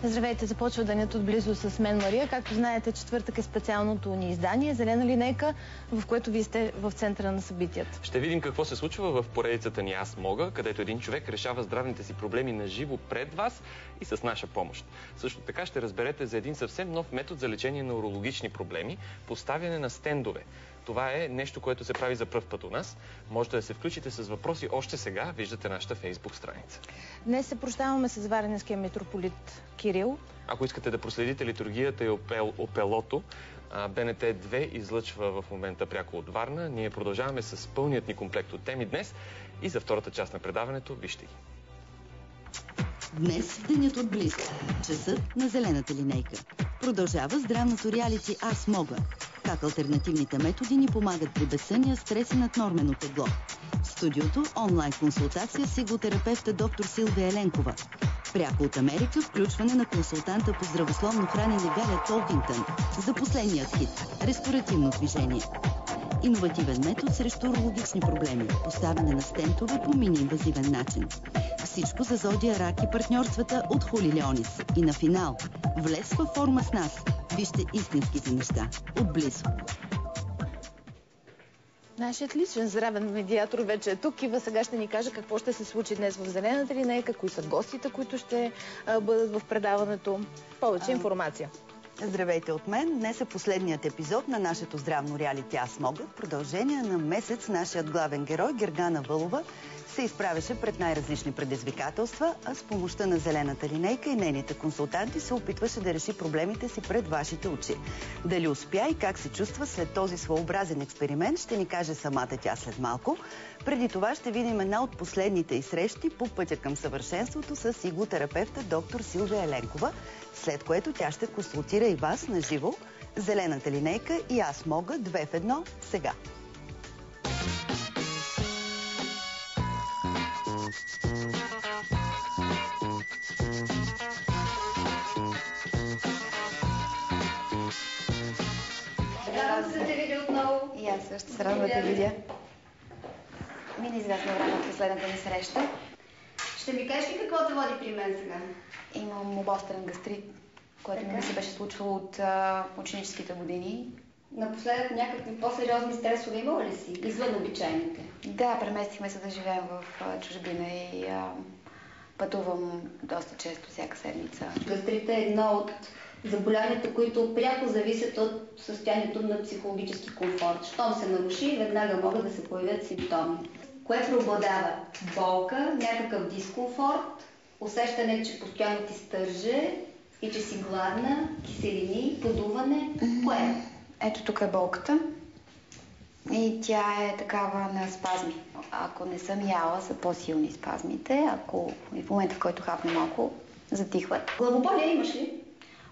Здравейте, започва денят отблизо с мен Мария. Както знаете, четвъртък е специалното ни издание Зелена линейка, в което вие сте в центъра на събитията. Ще видим какво се случва в поредицата ни Аз мога, където един човек решава здравните си проблеми на живо пред вас и с наша помощ. Също така ще разберете за един съвсем нов метод за лечение на урологични проблеми – поставяне на стендове. Това е нещо, което се прави за пръв път у нас. Можете да се включите с въпроси още сега. Виждате нашата Фейсбук страница. Днес се прощаваме с варненския митрополит Кирил. Ако искате да проследите литургията и опелото, БНТ 2 излъчва в момента пряко от Варна. Ние продължаваме с пълният ни комплект от теми днес и за втората част на предаването вижте ги. Днес денят отблизо. Часът на Зелената линейка. Продължава здравното реалити Аз мога. Как алтернативните методи ни помагат при безсъние, стрес и наднормено тегло. В студиото онлайн консултация с иглотерапевта доктор Силвия Еленкова. Пряко от Америка включване на консултанта по здравословно хранене Галя Толкингтън за последният хит – ресторативно движение. Иновативен метод срещу урологични проблеми – поставяне на стентове по мини-инвазивен начин. Всичко за зодия Рак и партньорствата от Хули Леонис. И на финал – влез във форма с нас. Вижте истинските неща. Отблизо. Нашият личен здравен медиатор вече е тук. Ива сега ще ни каже какво ще се случи днес в Зелената линейка, кои са гостите, които ще бъдат в предаването. Повече информация. Здравейте от мен. Днес е последният епизод на нашето здравно реалити Аз мога. В продължение на месец нашият главен герой Гергана Вълова се изправяше пред най-различни предизвикателства, а с помощта на Зелената линейка и нейните консултанти се опитваше да реши проблемите си пред вашите очи. Дали успя и как се чувства след този своеобразен експеримент, ще ни каже самата тя след малко. Преди това ще видим една от последните й срещи по пътя към съвършенството с иглотерапевта доктор Силвия Еленкова, след което тя ще консултира и вас на живо. Зелената линейка и Аз мога 2 в 1 сега. Радвам се да те видя отново. И аз също се радвам да те видя. Мина известно време от последната ни среща. Ще ми кажеш ли какво те води при мен сега? Имам обострен гастрит, което ми се беше случвало от ученическите години. Напоследък някакви по-сериозни стресове имала ли си? Извън обичайните? Да, преместихме се да живеем в чужбина и пътувам доста често, всяка седмица. Гастрит е едно от заболяванията, които пряко зависят от състоянието на психологически комфорт. Щом се наруши, веднага могат да се появят симптоми. Кое преобладава? Болка, някакъв дискомфорт, усещане, че постоянно ти стърже и че си гладна, киселини, подуване. Кое? Ето тук е болката и тя е такава на спазми. Ако не съм яла, са по-силни спазмите. Ако и в момента, в който хапне малко, затихват. Главоболие имаш ли?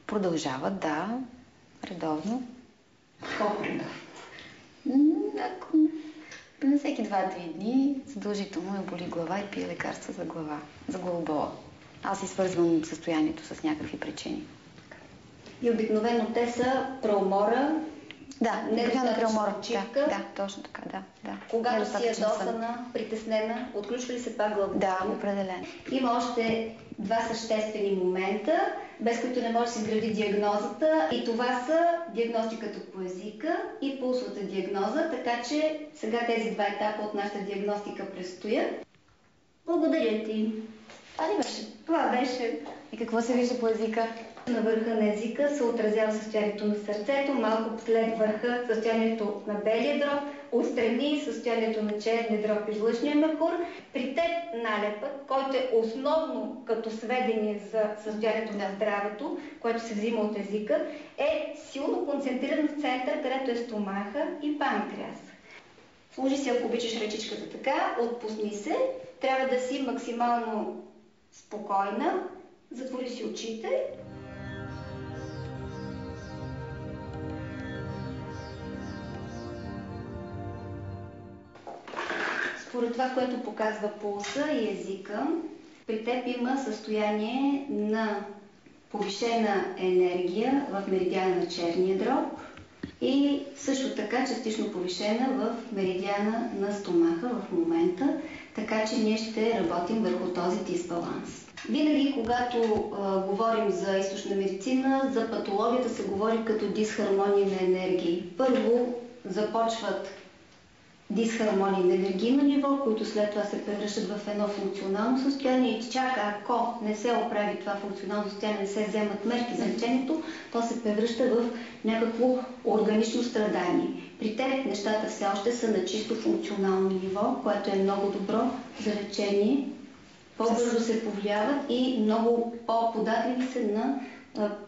Продължават, да, редовно. Колко редовно? Ако на всеки 2-3 дни задължително ме боли глава и пия лекарства за глава, за главобола. Аз си свързвам състоянието с някакви причини. И обикновено те са преумора, да, обикновено преумора. почивка. Да, точно така, да. Когато си ядосана, притеснена, отключва ли се това главоболие? Да, определено. Има още два съществени момента, без които не може да се изгради диагнозата, и това са диагностиката по езика и пулсовата диагноза, така че сега тези два етапа от нашата диагностика предстоят. Благодаря ти. Това ли беше? Това беше. И какво се вижда по езика? На върха на езика се отразява състоянието на сърцето, малко след върха състоянието на белия дроб, отстрани състоянието на черния дроб и жлъчния мехур. При теб налепът, който е основно като сведение за състоянието на здравето, което се взима от езика, е силно концентриран в център, където е стомаха и панкреас. Служи си, ако обичаш ръчичката така, отпусни се, трябва да си максимално спокойна, затвори си очите. Според това, което показва пулса и езика, при теб има състояние на повишена енергия в меридиана на черния дроб и също така частично повишена в меридиана на стомаха в момента, така че ние ще работим върху този дисбаланс. Винаги, когато говорим за източна медицина, за патологията се говори като дисхармония на енергии. Първо започват дисхармонии на енергийно ниво, които след това се превръщат в едно функционално състояние и чак ако не се оправи това функционално състояние, не се вземат мерки за лечението, то се превръща в някакво органично страдание. При теб нещата все още са на чисто функционално ниво, което е много добро за лечение. По-бързо се повлияват и много по-податливи са на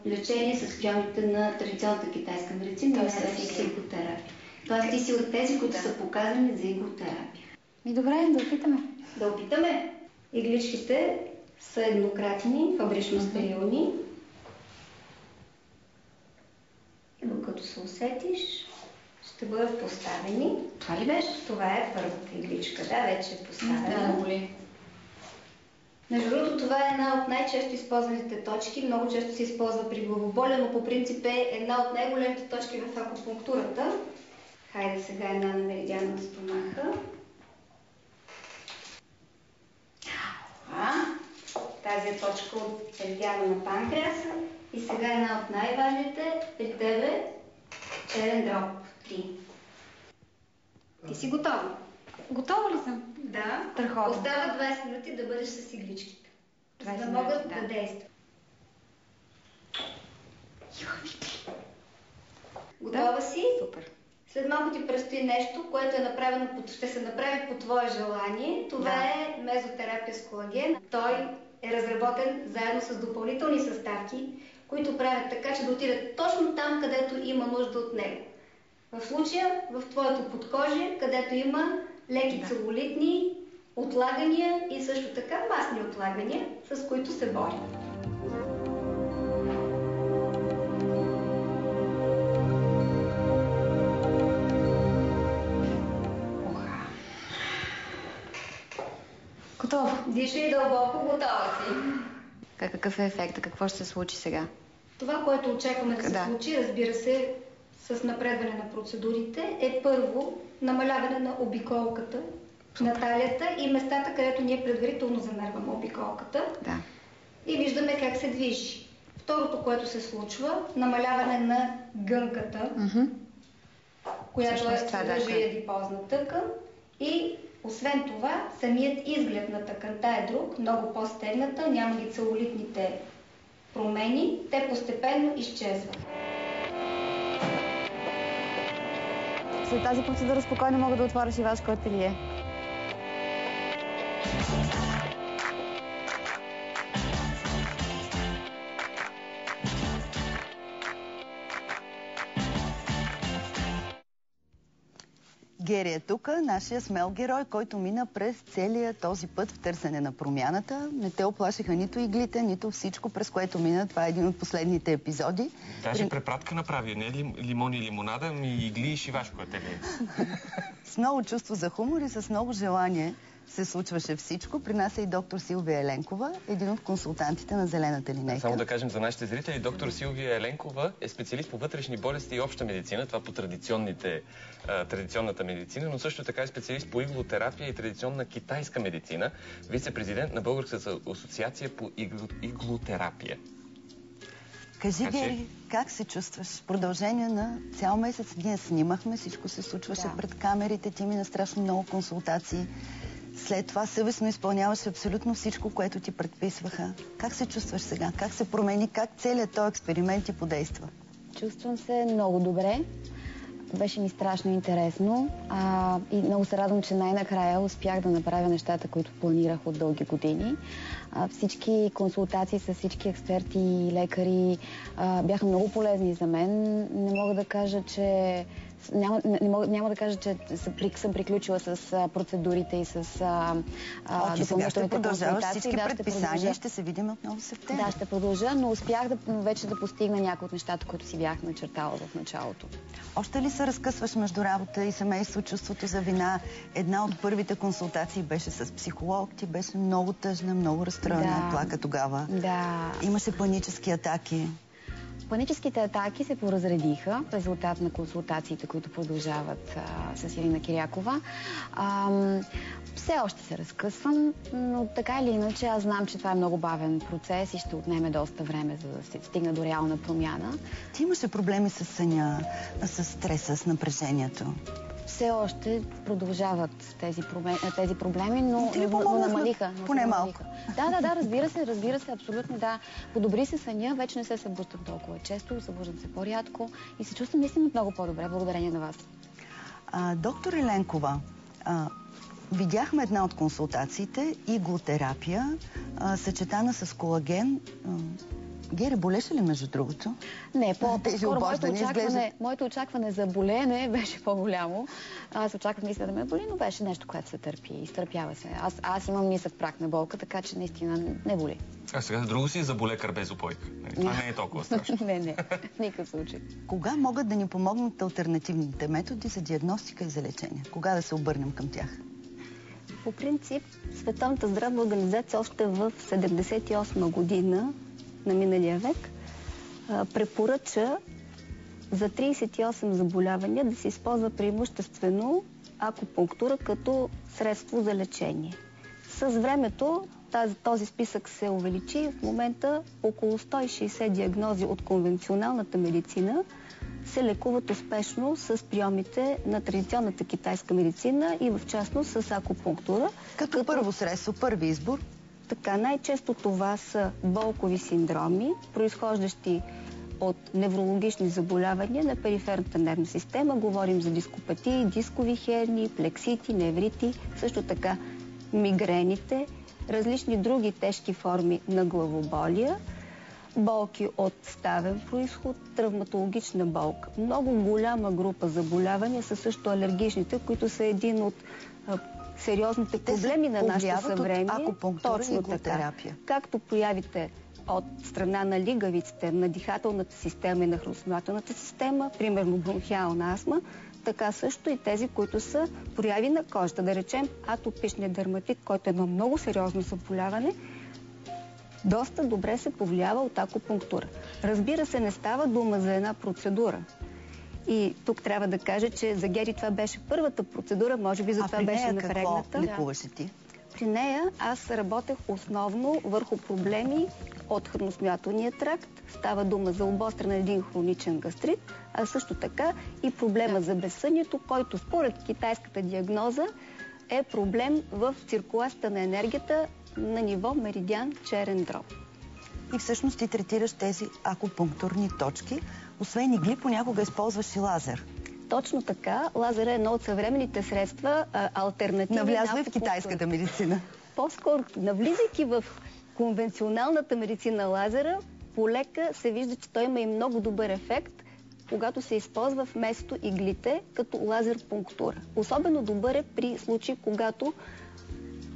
лечение с приемите на традиционната китайска медицина, не с иготерапия. Тоест ти си от тези, които са показани за иготерапия. Добре, да опитаме. Да опитаме. Игличките са еднократни, фабрично стерилни. И докато се усетиш, ще бъдат поставени. Това ли беше? Това е първата игличка. Да, вече е поставена. Да, боли. Между другото, това е една от най-често използваните точки. Много често се използва при главоболие, но по принцип е една от най-големите точки в акупунктурата. Хайде сега една на меридиана на стомаха. Тази е точка от меридиана на панкреаса. И сега една от най-важните при тебе черен дроб 3. Ти си готова? Готова ли съм? Да. Страхотно. Остава 20 минути да бъдеш с игличките, за да могат да действат. Готова си? Супер. След малко ти предстои нещо, което е направено, ще се направи по твое желание. Това е мезотерапия с колаген. Той е разработен заедно с допълнителни съставки, които правят така, че да отидат точно там, където има нужда от него. В случая, в твоето подкожие, където има леки целулитни отлагания и също така масни отлагания, с които се борим. Готово. Дишай дълбоко, готова си. Какъв е ефектът? Какво ще се случи сега? Това, което очакваме да се случи, разбира се, с напредване на процедурите, е първо намаляване на обиколката на талията и местата, където ние предварително замерваме обиколката. Да. И виждаме как се движи. Второто, което се случва, намаляване на гънката, която съдържа и адипозна тъкан. И освен това, самият изглед на тъканта е друг, много по-стегната, няма ги целулитните промени, те постепенно изчезват. След тази процедура спокойно мога да отворя шивашко ателие. Гери е тук, нашия смел герой, който мина през целия този път в търсене на промяната. Не те оплашиха нито иглите, нито всичко, през което мина. Това е един от последните епизоди. Даже препратка направи. Не лимон и лимонада, ми игли и шивашко ателие. С много чувство за хумор и с много желание се случваше всичко. При нас е и доктор Силвия Еленкова, един от консултантите на Зелената линейка. Само да кажем за нашите зрители, доктор Силвия Еленкова е специалист по вътрешни болести и обща медицина, това по традиционната медицина, но също така е специалист по иглотерапия и традиционна китайска медицина, вице-президент на Българската асоциация по иглотерапия. Кажи, Гери, как се чувстваш? В продължение на цял месец ние снимахме, всичко се случваше пред камерите, ти мина страшно много консултации. След това съвестно изпълняваш абсолютно всичко, което ти предписваха. Как се чувстваш сега? Как се промени? Как целият този експеримент ти подейства? Чувствам се много добре. Беше ми страшно интересно и много се радвам, че най-накрая успях да направя нещата, които планирах от дълги години. Всички консултации с всички експерти и лекари бяха много полезни за мен. Не мога да кажа, че няма да кажа, че съм приключила с процедурите и с сега ще продължаваш всички предписания, ще се видим отново в септември. Да, ще продължа, но успях вече да постигна някои от нещата, които си бях начертала в началото. Още ли се разкъсваш между работа и семейство, чувството за вина? Една от първите консултации беше с психолог, ти беше много тъжна, много разстроена, плака тогава. Да. Имаше панически атаки. Паническите атаки се поразредиха в резултат на консултациите, които продължават с Ирина Кирякова. Все още се разкъсвам, но така или иначе аз знам, че това е много бавен процес и ще отнеме доста време, за да се стигне до реална промяна. Ти имаше проблеми с съня, с стреса, с напрежението? Все още продължават тези проблеми, но намалиха. Поне малко. Да, разбира се, абсолютно да. Подобри се съня, вече не се събуждам толкова често, събуждам се по-рядко и се чувствам наистина много по-добре, благодарение на вас. Доктор Еленкова, видяхме една от консултациите, иглотерапия, съчетана с колаген. Гери, болеше ли между другото? Не, по-скоро моето очакване за болене беше по-голямо. Аз очаквах наистина да ме боли, но беше нещо, което се търпи. Изтърпява се. Аз имам нисък прак на болка, така че наистина не боли. А сега друго си заболекар без упойка. Това не е толкова страшно. Не, никакъв случай. Кога могат да ни помогнат алтернативните методи за диагностика и за лечение? Кога да се обърнем към тях? По принцип, Световната здравна организация още в 1978 година на миналия век препоръча за 38 заболявания да се използва преимуществено акупунктура като средство за лечение. С времето този списък се увеличи и в момента около 160 диагнози от конвенционалната медицина се лекуват успешно с приемите на традиционната китайска медицина и в частност с акупунктура. Като първо средство, първи избор? Така, най-често това са болкови синдроми, произхождащи от неврологични заболявания на периферната нервна система. Говорим за дископатии, дискови хернии, плексити, неврити, също така мигрените, различни други тежки форми на главоболия, болки от ставен произход, травматологична болка. Много голяма група заболявания са също алергичните, които са един от сериозните проблеми на нашето съвремие. Точно така. Както проявите от страна на лигавиците, на дихателната система и на храносмилателната система, примерно бронхиална астма, така също и тези, които са прояви на кожата. Да речем атопичния дерматит, който е едно много сериозно заболяване, доста добре се повлиява от акупунктура. Разбира се, не става дума за една процедура. И тук трябва да кажа, че за Гери това беше първата процедура, може би за това беше напрегната. Какво лекуваше ти? При нея аз работех основно върху проблеми от храносмилателния тракт. Става дума за обострен един хроничен гастрит, а също така и проблема за безсънието, който според китайската диагноза е проблем в циркулацията на енергията на ниво меридиан черен дроб. И всъщност ти третираш тези акупунктурни точки. Освен игли, понякога използваш и лазер. Точно така. Лазер е едно от съвременните средства, алтернативи. Навлязва и в китайската медицина. По-скоро, навлизайки в конвенционалната медицина лазера, полека се вижда, че той има и много добър ефект, когато се използва вместо иглите като лазер пунктура. Особено добър е при случаи, когато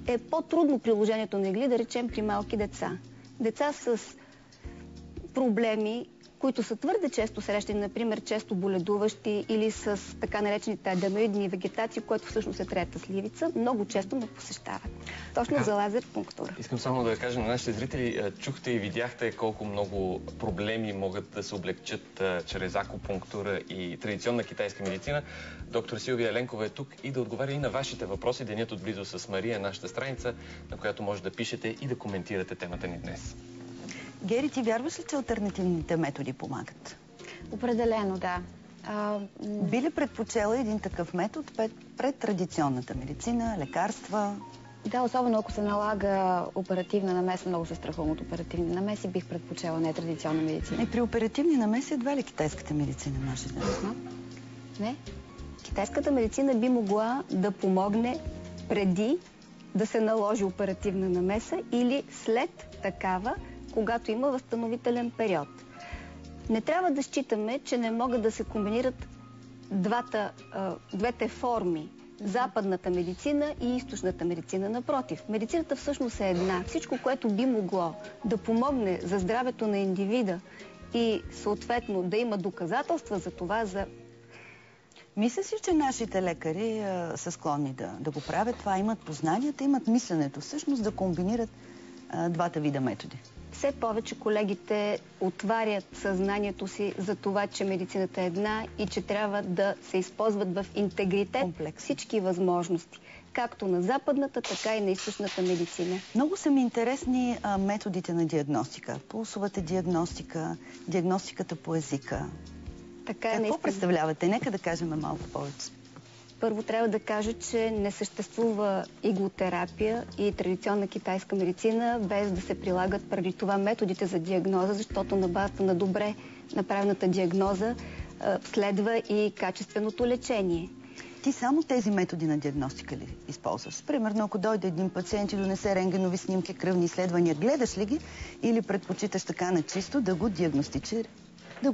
е по-трудно приложението на игли, да речем при малки деца. Деца с проблеми, които са твърде често срещани, например често боледуващи или с така наречените аденоидни вегетации, което всъщност е трета сливица, много често ме посещават. Точно за лазер пунктура. Искам само да кажа на нашите зрители, чухте и видяхте колко много проблеми могат да се облегчат чрез акупунктура и традиционна китайска медицина. Доктор Силвия Еленкова е тук и да отговаря и на вашите въпроси. Денят отблизо с Мария, нашата страница, на която може да пишете и да коментирате темата ни днес. Гери, ти вярваш ли, че алтернативните методи помагат? Определено, да. Би ли предпочела един такъв метод пред традиционната медицина, лекарства? Да, особено ако се налага оперативна намеса, много се страхувам от оперативни намеси, бих предпочела не традиционна медицина. И при оперативни намеси едва ли китайската медицина може да Не? Китайската медицина би могла да помогне преди да се наложи оперативна намеса или след такава, когато има възстановителен период. Не трябва да считаме, че не могат да се комбинират двете форми. Западната медицина и източната медицина. Напротив, медицината всъщност е една. Всичко, което би могло да помогне за здравето на индивида и съответно да има доказателства за това, Мисля си, че нашите лекари са склонни да го правят. Това имат познанията, имат мисленето всъщност да комбинират двата вида методи. все повече колегите отварят съзнанието си за това, че медицината е една и че трябва да се използват в интегритет всички възможности. Както на западната, така и на източната медицина. Много са ми интересни методите на диагностика. Пулсовата диагностика, диагностиката по езика. Какво представлявате? Нека да кажем малко повече. Първо трябва да кажа, че не съществува иглотерапия и традиционна китайска медицина, без да се прилагат преди това методите за диагноза, защото на базата на добре направената диагноза следва и качественото лечение. Ти само тези методи на диагностика ли използваш? Примерно, ако дойде един пациент и донесе рентгенови снимки, кръвни изследвания, гледаш ли ги или предпочиташ така на чисто да го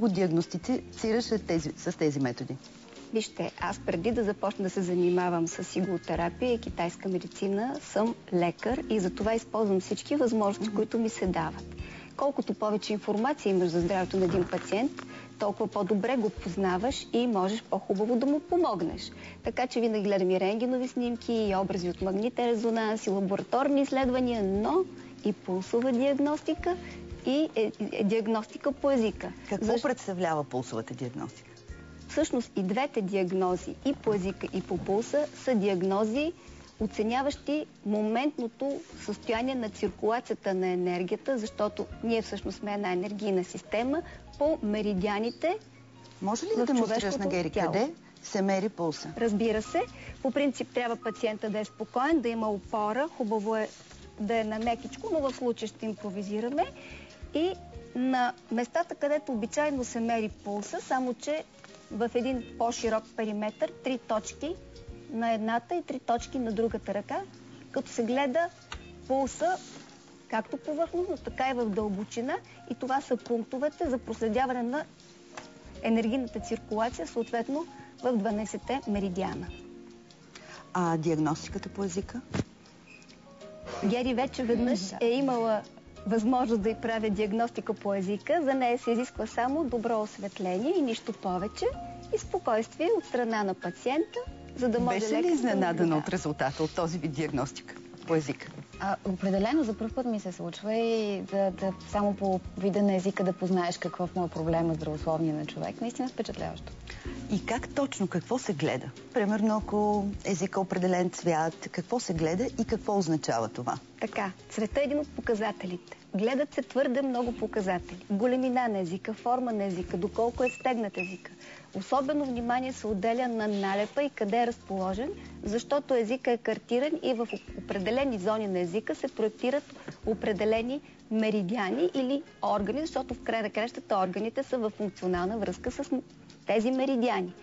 диагностицираш с тези методи? Вижте, аз преди да започна да се занимавам с иглотерапия и китайска медицина, съм лекар и затова използвам всички възможности, които ми се дават. Колкото повече информация имаш за здравето на един пациент, толкова по-добре го познаваш и можеш по-хубаво да му помогнеш. Така че винаги гледам и рентгенови снимки, и образи от магнитен резонанс, и лабораторни изследвания, но и пулсова диагностика и диагностика по езика. Какво представлява пулсовата диагностика? Всъщност и двете диагнози, и по езика, и по пулса, са диагнози, оценяващи моментното състояние на циркулацията на енергията, защото ние всъщност сме една енергийна система по меридианите. Може ли да демонстрираш на Гери къде се мери пулса? Разбира се. По принцип трябва пациента да е спокоен, да има опора. Хубаво е да е на мекичко, но в случая ще импровизираме. И на местата, където обичайно се мери пулса, само че в един по-широк периметр, 3 точки на едната и 3 точки на другата ръка, като се гледа пулса както повърхностно, така и в дълбочина. И това са пунктовете за проследяване на енергийната циркулация, съответно в 12-те меридиана. А диагностиката по езика? Гери вече веднъж е имала възможност да й правя диагностика по езика. За нея се изисква само добро осветление и нищо повече и спокойствие от страна на пациента, за да може Беше ли изненадана от резултата от този вид диагностика по езика? Определено за първ път ми се случва и само по вида на езика да познаеш какво му е проблема здравословния на човек. Наистина впечатляващо. И как точно, какво се гледа? Примерно, ако езика е определен цвят, какво се гледа и какво означава това? Така, цветът е един от показателите. Гледат се твърде много показатели. Големина на езика, форма на езика, доколко е стегнат езика. Особено внимание се отделя на налепа и къде е разположен, защото езика е картиран и в определени зони на езика се проектират определени меридиани или органи, защото в край на кращата органите са в функционална връзка с тези меридиани.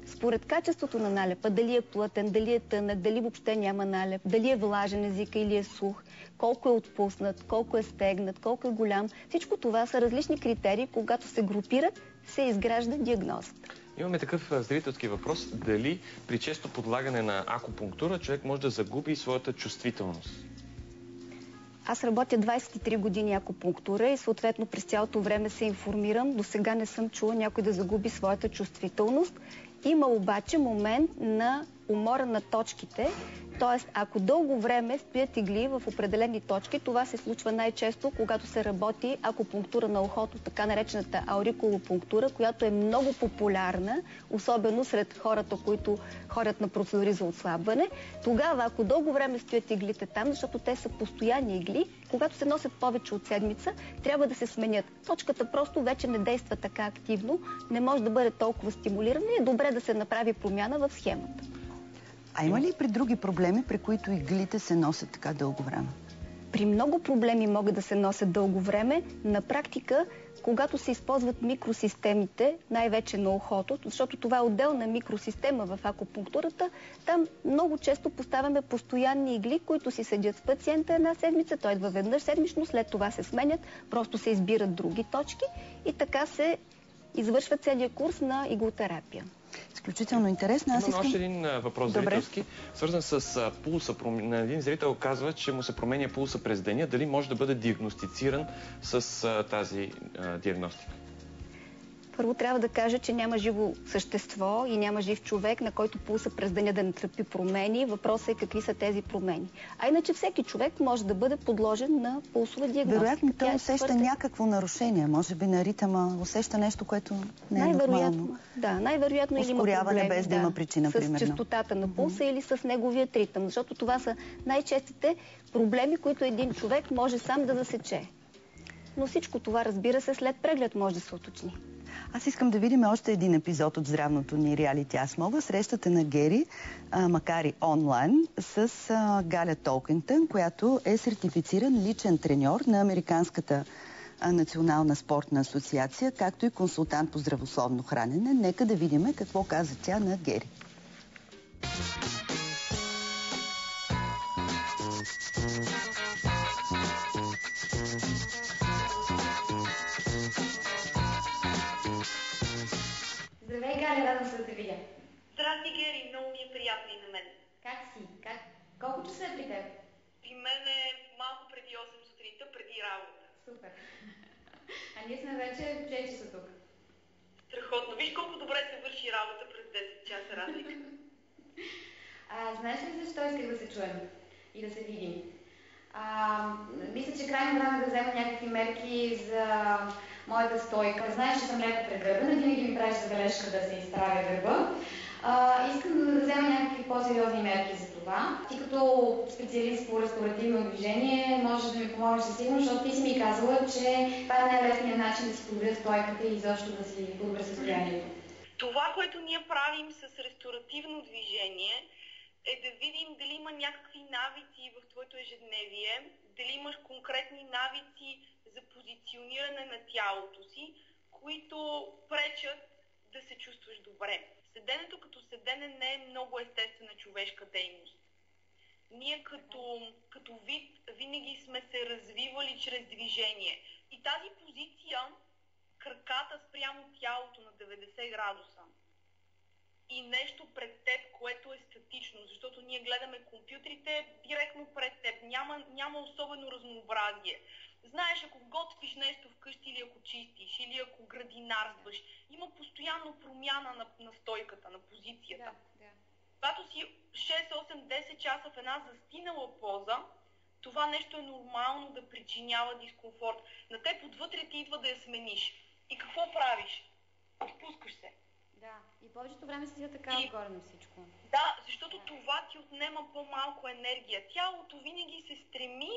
Според качеството на налепа, дали е плътен, дали е тънък, дали въобще няма налеп, дали е влажен езика или е сух, колко е отпуснат, колко е стегнат, колко е голям, всичко това са различни критерии, когато се групират, се изгражда диагнозата. Имаме такъв зрителски въпрос. Дали при често подлагане на акупунктура човек може да загуби своята чувствителност? Аз работя 23 години акупунктура и съответно през цялото време се информирам. До сега не съм чула някой да загуби своята чувствителност. Има обаче момент на умора на точките, т.е. ако дълго време стоят игли в определени точки, това се случва най-често, когато се работи акупунктура на ухото, така наречената аурикулопунктура, която е много популярна, особено сред хората, които ходят на процедури за отслабване. Тогава, ако дълго време стоят иглите там, защото те са постоянни игли, когато се носят повече от седмица, трябва да се сменят. Точката просто вече не действа така активно, не може да бъде толкова стимулирана и е добре да се направи промяна в схемата. А има ли и при други проблеми, при които иглите се носят така дълго време? При много проблеми могат да се носят дълго време. На практика, когато се използват микросистемите, най-вече на ухото, защото това е отделна микросистема в акупунктурата, там много често поставяме постоянни игли, които си седят с пациента една седмица, той идва веднъж седмично, след това се сменят, просто се избират други точки и така се извършва целият курс на иглотерапия. Изключително интересно. Имам още един въпрос зрителски, свързан с пулса. На един зрител казва, че му се променя пулса през деня. Дали може да бъде диагностициран с тази диагностика? Първо трябва да кажа, че няма живо същество и няма жив човек, на който пулса през деня да не търпи промени. Въпросът е какви са тези промени. А иначе всеки човек може да бъде подложен на пулсова диагностика. Вероятно той усеща някакво нарушение, може би на ритъма, усеща нещо, което не е нормално. Да, най-вероятно или има проблеми без да има причина, с честотата на пулса или с неговия ритъм, защото това са най-честите проблеми, които един човек може сам да засече. Но всичко това, разбира се, след преглед може да се уточни. Аз искам да видим още един епизод от здравното ни реалити Аз мога. Срещата на Гери, макар и онлайн, с Галя Толкинтън, която е сертифициран личен треньор на Американската национална спортна асоциация, както и консултант по здравословно хранене. Нека да видим какво каза тя на Гери. Здравей, Галя, радвам се да те видя. Здрасти, Гери, много ми е приятно и на мен. Как си? Колко часа е при теб? При мен е малко преди 8 сутринта, преди работа. Супер. А ние сме вече в 6 часа тук. Страхотно. Виж колко добре се върши работа през 10 часа разлика. Знаеш ли защо исках да се чуем и да се видим? Мисля, че крайно време да взема някакви мерки за моята стойка. Знаеш, че съм леко прегърбена, винаги ми правиш забележка да се изправя гърба. Искам да взема някакви по-сериозни мерки за това. Ти като специалист по ресторативно движение можеш да ми помогнеш със сигурност, защото ти си ми казала, че това е най-лесният начин да си подобря стойката и изобщо да си подобря състоянието. Това, което ние правим с ресторативно движение, е да видим дали има някакви навици в твоето ежедневие, дали имаш конкретни навици за позициониране на тялото си, които пречат да се чувстваш добре. Седенето като седене не е много естествена човешка дейност. Ние като вид винаги сме се развивали чрез движение. И тази позиция, краката спрямо тялото на 90 градуса, и нещо пред теб, което е статично, защото ние гледаме компютрите директно пред теб. Няма особено разнообразие. Знаеш, ако готвиш нещо вкъщи или ако чистиш, или ако градинарстваш, има постоянно промяна на стойката, на позицията. Да. Когато си 6, 8, 10 часа в една застинала поза, това нещо е нормално да причинява дискомфорт. На теб отвътре ти идва да я смениш. И какво правиш? Отпускаш се. Да, и повечето време седя така отгоре на всичко. Да, защото това ти отнема по-малко енергия. Тялото винаги се стреми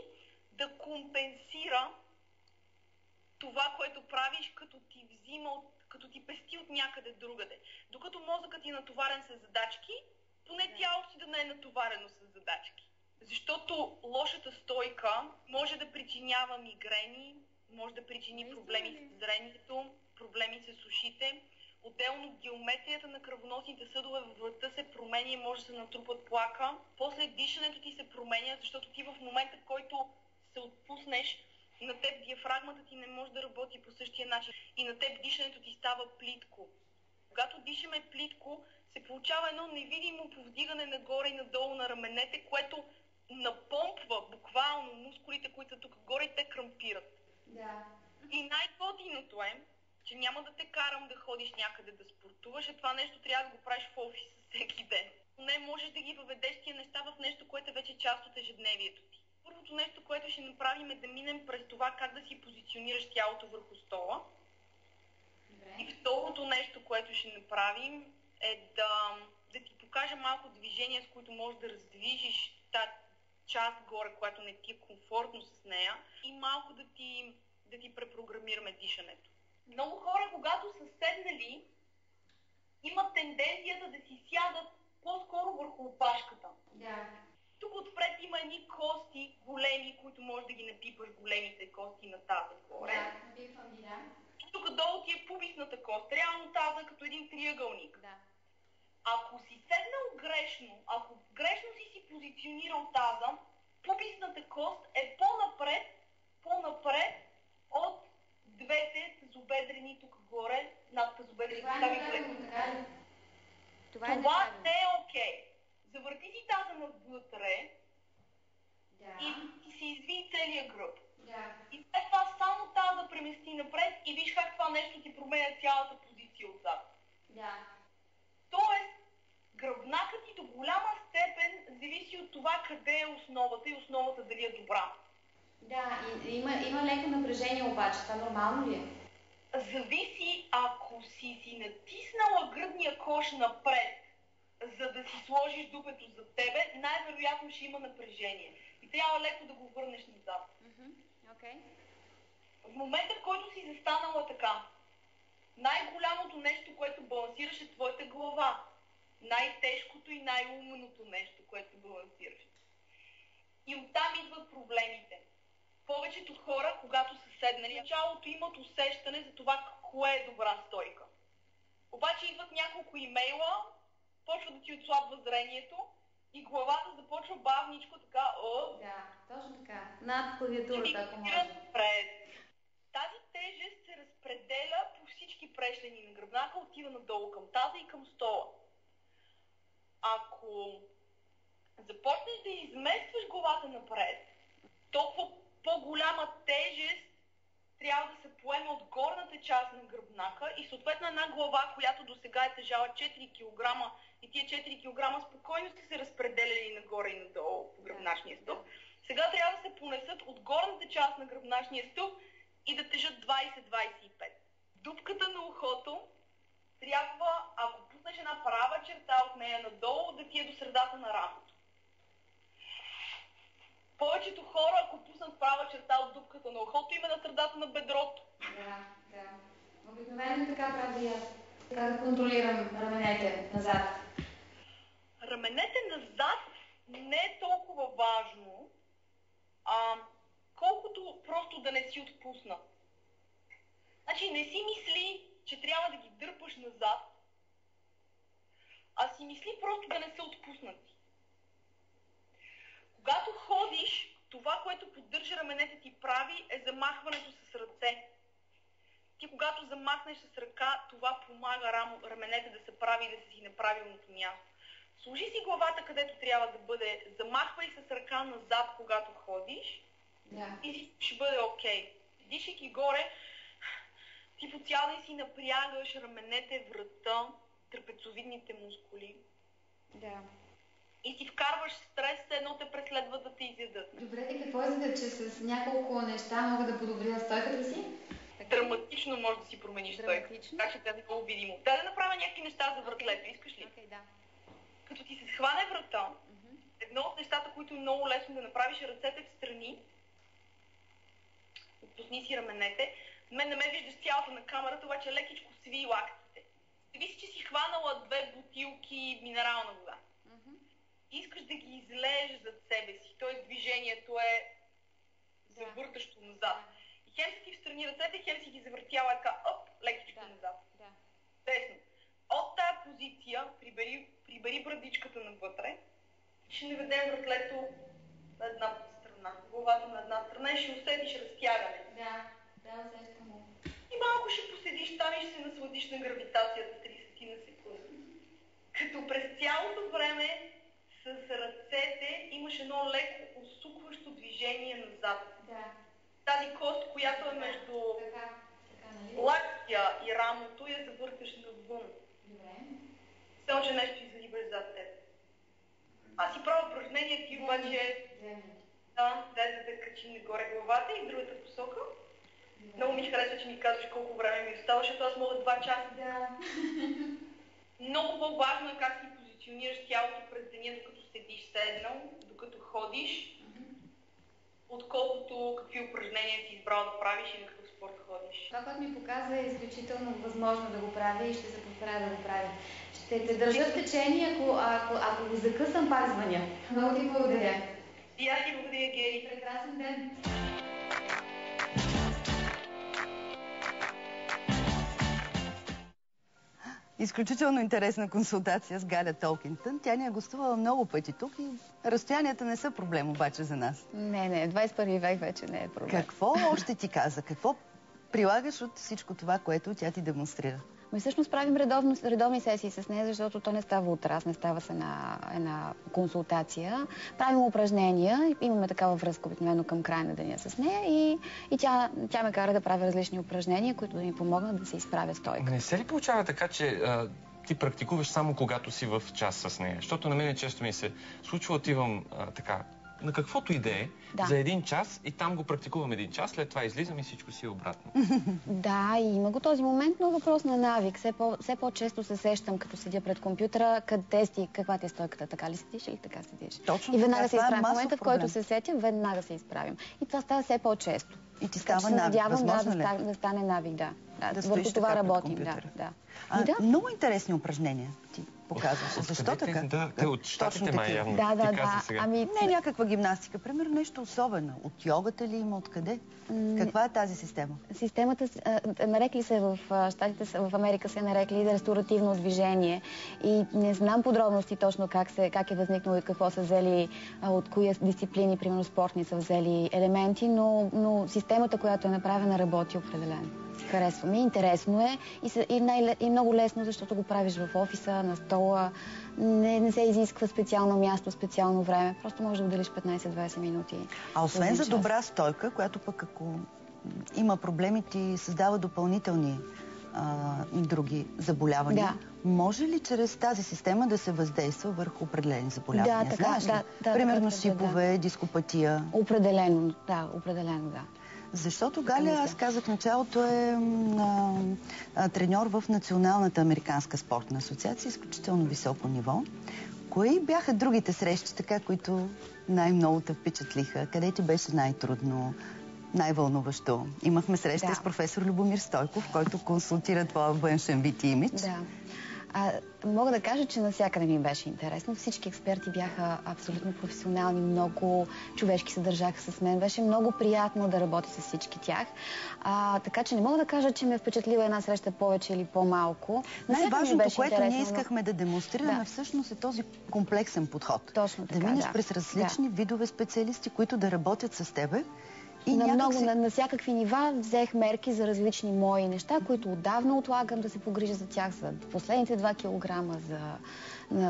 да компенсира това, което правиш, като ти пести от някъде другаде. Докато мозъкът е натоварен с задачки, поне тялото си да не е натоварено с задачки. Защото лошата стойка може да причинява мигрени, може да причини проблеми с зрението, проблеми с ушите. Отделно геометрията на кръвоносните съдове във врата се променя и може да се натрупат плака. После дишането ти се променя, защото ти в момента, в който се отпуснеш, на теб диафрагмата ти не може да работи по същия начин. И на теб дишането ти става плитко. Когато дишаме плитко, се получава едно невидимо повдигане нагоре и надолу на раменете, което напомпва буквално мускулите, които са тук горе и те крампират. Да. И най-готиното е, че няма да те карам да ходиш някъде да спортуваш, а това нещо трябва да го правиш в офиса всеки ден. Не можеш да ги въведеш тия неща в нещо, което е вече част от ежедневието ти. Първото нещо, което ще направим е да минем през това как да си позиционираш тялото върху стола. Добре. И второто нещо, което ще направим е да ти покажа малко движения, с които можеш да раздвижиш тази част горе, която не ти е комфортно с нея и малко да ти препрограмираме дишането. Много хора, когато са седнали, имат тенденцията да си сядат по-скоро върху опашката. Да. Тук отпред има едни кости големи, които можеш да ги напипаш, големите кости на таза горе. Да, напипвам ги, да. И тук долу ти е пубисната кост, реално таза като един триъгълник. Да. Ако си седнал грешно, ако грешно си позиционирал таза, пубисната кост е по-напред от двете тазобедрени тук горе, над тазобедрените стави. Това не е окей. Завърти си таза навътре и си изви целия гръб. Да. И след това само таза премести напред и виж как това нещо ти променя цялата позиция отзад. Да. Тоест, гръбнакът ти до голяма степен зависи от това къде е основата и основата дали е добра. Да, има леко напрежение обаче. Това нормално ли е? Зависи, ако си натиснала гръдния кош напред, за да си сложиш дупето за тебе, най-вероятно ще има напрежение. И трябва леко да го върнеш назад. Окей. В момента, в който си застанала така, най-голямото нещо, което балансираш, е твоята глава. Най-тежкото и най-умното нещо, което балансираш. И оттам идват проблемите. Повечето хора, когато са седнали, началото имат усещане за това кое е добра стойка. Обаче идват няколко имейла, почва да ти отслабва зрението и главата започва бавничко така. Да, точно така. Над клавиатурата, ако може. Тази тежест се разпределя по всички прешлени на гръбнака, отива надолу към таза и към стола. Ако започнеш да изместваш главата напред, толкова по-голяма тежест трябва да се поеме от горната част на гръбнака и съответно една глава, която досега е тежала 4 кг и тия 4 кг спокойно са се разпределяли нагоре и надолу по гръбначния стълб. Сега трябва да се понесат от горната част на гръбначния стълб и да тежат 20-25. Дупката на ухото трябва, ако пуснеш една права черта от нея надолу, да ти е до средата на рамото. Повечето хора, ако пуснат права черта от дупката на ухото, има на средата на бедрото. Да. Обикновено така прави аз. Как да контролирам раменете назад? Раменете назад не е толкова важно, колкото просто да не си отпусна. Значи не си мисли, че трябва да ги дърпаш назад, а си мисли просто да не са отпуснати. Когато ходиш, това, което поддържа раменете ти прави, е замахването с ръце. Ти когато замахнеш с ръка, това помага раменете да се прави и да си на правилното място. Сложи си главата където трябва да бъде, замахвай с ръка назад, когато ходиш, и ще бъде окей. Дишайки горе, ти по цял ден си напрягаш раменете, врата, трапецовидните мускули. Да. И си вкарваш стрес, едно те преследва да те изядат. Добре, и какво изгледа, че с няколко неща мога да подобря стойката си? Драматично може да си промениш стойката. Така ще бъде много видимо. Да направя някакви неща за вратлето, искаш ли? Окей, да. Като ти се схване врата, едно от нещата, които е много лесно да направиш, е ръцете в страни. Отпусни си раменете. Мен не ме виждаш цялата на камерата, обаче лекичко сви лактите. Зависи, че си хванала 2 бутилки минерална вода. Искаш да ги излееш зад себе си, т.е. движението е завъртащо назад. И хем си ти встрани ръцете, хем си ги завъртяла така, лекичко назад. Тесно. От тая позиция прибери брадичката навътре, ще наведем вратлето на една страна, главата на една страна и ще усетиш разтягане. Да, усещам го. И малко ще поседиш там и ще се насладиш на гравитацията 30 на секунди. Като през цялото време с ръцете имаш едно леко усукващо движение назад. Да. Тази кост, която е между лактия и рамото, я завърташ навън. Добре. Само, че нещо излива зад теб. Аз си правя упражнение, ти обаче да качим нагоре главата и в другата посока. Много ми харесва, че ми казваш колко време ми остава, защото аз мога 2 часа. Да. Много по-важно е как си позиционираш тялото през деня, докато седиш седнал, докато ходиш, отколкото какви упражнения си избрал да правиш и на какъв спорт ходиш. Това, което ми показа, е изключително възможно да го правя и ще се постарая да го правя. Ще те държа в течение, ако го закъсам, пак звъня. Много ти благодаря. И аз ти благодаря, Гери. Прекрасен ден. Изключително интересна консултация с Галя Толкинтън. Тя ни е гостувала много пъти тук и разстоянията не са проблем обаче за нас. Не, 21 век вече не е проблем. Какво още ти каза? Какво прилагаш от всичко това, което тя ти демонстрира? Всъщност правим редовни сесии с нея, защото то не става от раз, не става с една консултация. Правим упражнения, имаме такава връзка обикновено към края на деня с нея и тя ме кара да правя различни упражнения, които да ми помогнат да се изправя стойка. Не се ли получава така, че ти практикуваш само когато си в час с нея? Защото на мен често ми се случва, отивам така, на каквото и да е, за 1 час и там го практикувам 1 час, след това излизам и всичко си е обратно. Да, и има го този момент, но въпрос на навик. Все по-често се сещам, като седя пред компютъра, каква ти е стойката, така ли седиш или така седиш. Точно и веднага се изправям. В момента, в проблем. който се сетя, веднага се изправим. И това става все по-често. И ти става навик. Възможно ли? Да стане навик, да. Върху това работим, да. Много интересни упражнения ти показваш. Защо така? Да, те от щатите май явно. Да. Не е някаква гимнастика, примерно нещо особено. От йогата ли има, откъде? Каква е тази система? Системата, нарекли се в щатите, в Америка се нарекли ресторативно движение. И не знам подробности точно как е възникнало и какво са взели, от кои дисциплини, примерно спортни, са взели елементи, но системата, която е направена, работи определено. Харесва ми, интересно е и много лесно, защото го правиш в офиса, на стола. Не се изисква специално място, специално време. Просто можеш да отделиш 15-20 минути. А освен за добра стойка, която пък ако има проблеми, ти създава допълнителни други заболявания. Може ли чрез тази система да се въздейства върху определени заболявания? Да, така. Примерно шипове, дископатия. Определено, да. Защото Галя, аз казах в началото, е треньор в Националната американска спортна асоциация, изключително високо ниво. Кои бяха другите срещи, така, които най-много те впечатлиха? Къде ти беше най-трудно, най-вълнуващо? Имахме среща с професор Любомир Стойков, който консултира твоя външен вид и имидж. Мога да кажа, че навсякъде ми беше интересно. Всички експерти бяха абсолютно професионални, много човешки се държаха с мен. Беше много приятно да работя с всички тях. Така че не мога да кажа, че ме е впечатлила една среща повече или по-малко. Най-важното, което ние искахме да демонстрираме, всъщност е този комплексен подход. Точно така, да минеш през различни видове специалисти, които да работят с тебе. И на всякакви нива взех мерки за различни мои неща, които отдавна отлагам да се погрижа за тях, за последните 2 килограма, за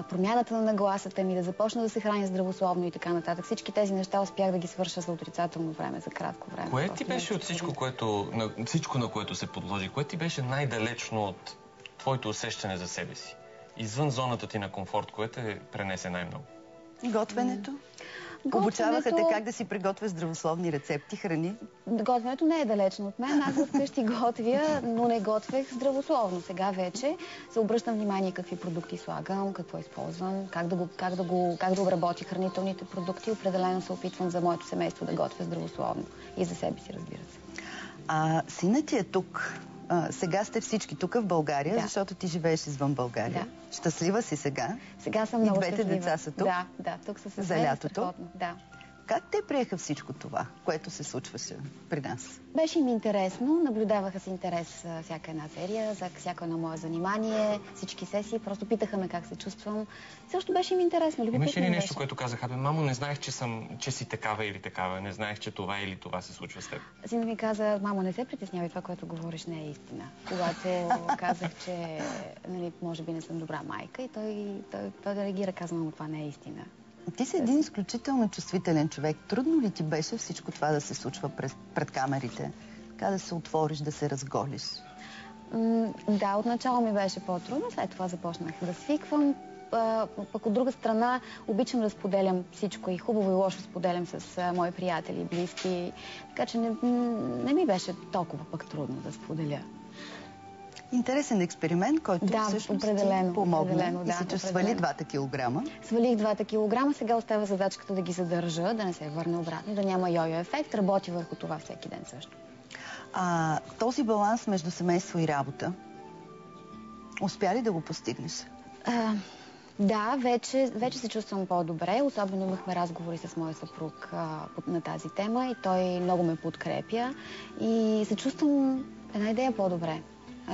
промяната на нагласата ми, да започна да се храня здравословно и така нататък. Всички тези неща успях да ги свърша за отрицателно време, за кратко време. Кое ти беше от всичко, на което се подложи, кое ти беше най-далечно от твоето усещане за себе си? Извън зоната ти на комфорт, кое те пренесе най-много? Готвенето. Обучаваха те как да си приготвя здравословни рецепти, храни? Готвенето не е далечно от мен. Аз вкъщи готвя, но не готвех здравословно. Сега вече се обръщам внимание какви продукти слагам, какво използвам, как да обработя хранителните продукти. Определено се опитвам за моето семейство да готвя здравословно. И за себе си, разбира се. Синът ти е тук. Сега сте всички тук в България, защото ти живееш извън България. Щастлива си сега. Сега съм много щастлива. И двете деца са тук. Да, тук са за лятото. Да. Как те приеха всичко това, което се случваше при нас? Беше им интересно, наблюдаваха с интерес всяка една серия, за всяко едно мое занимание, всички сесии, просто питаха ме как се чувствам. Също беше им интересно. Имаше ли нещо, което казаха, мамо, не знаех, че си такава или такава, не знаех, че това или това се случва с теб? Синът ми каза, мамо, не се притеснявай, това, което говориш, не е истина. Когато казах, че може би не съм добра майка, и той да реагира, каза, мамо, това не е истина. Ти си един изключително чувствителен човек. Трудно ли ти беше всичко това да се случва пред камерите? Така да се отвориш, да се разголиш? Да, отначало ми беше по-трудно, след това започнах да свиквам. Пък от друга страна обичам да споделям всичко и хубаво и лошо споделям с мои приятели и близки. Така че не ми беше толкова пък трудно да споделя. Интересен експеримент, който всъщност ти помогна и си, че свали 2 килограма. Свалих 2 килограма, сега остава задачката да ги задържа, да не се върне обратно, да няма йо-йо ефект. Работи върху това всеки ден също. Този баланс между семейство и работа, успя ли да го постигнеш? Да, вече се чувствам по-добре. Особено имахме разговори с моя съпруг на тази тема и той много ме подкрепя. И се чувствам една идея по-добре.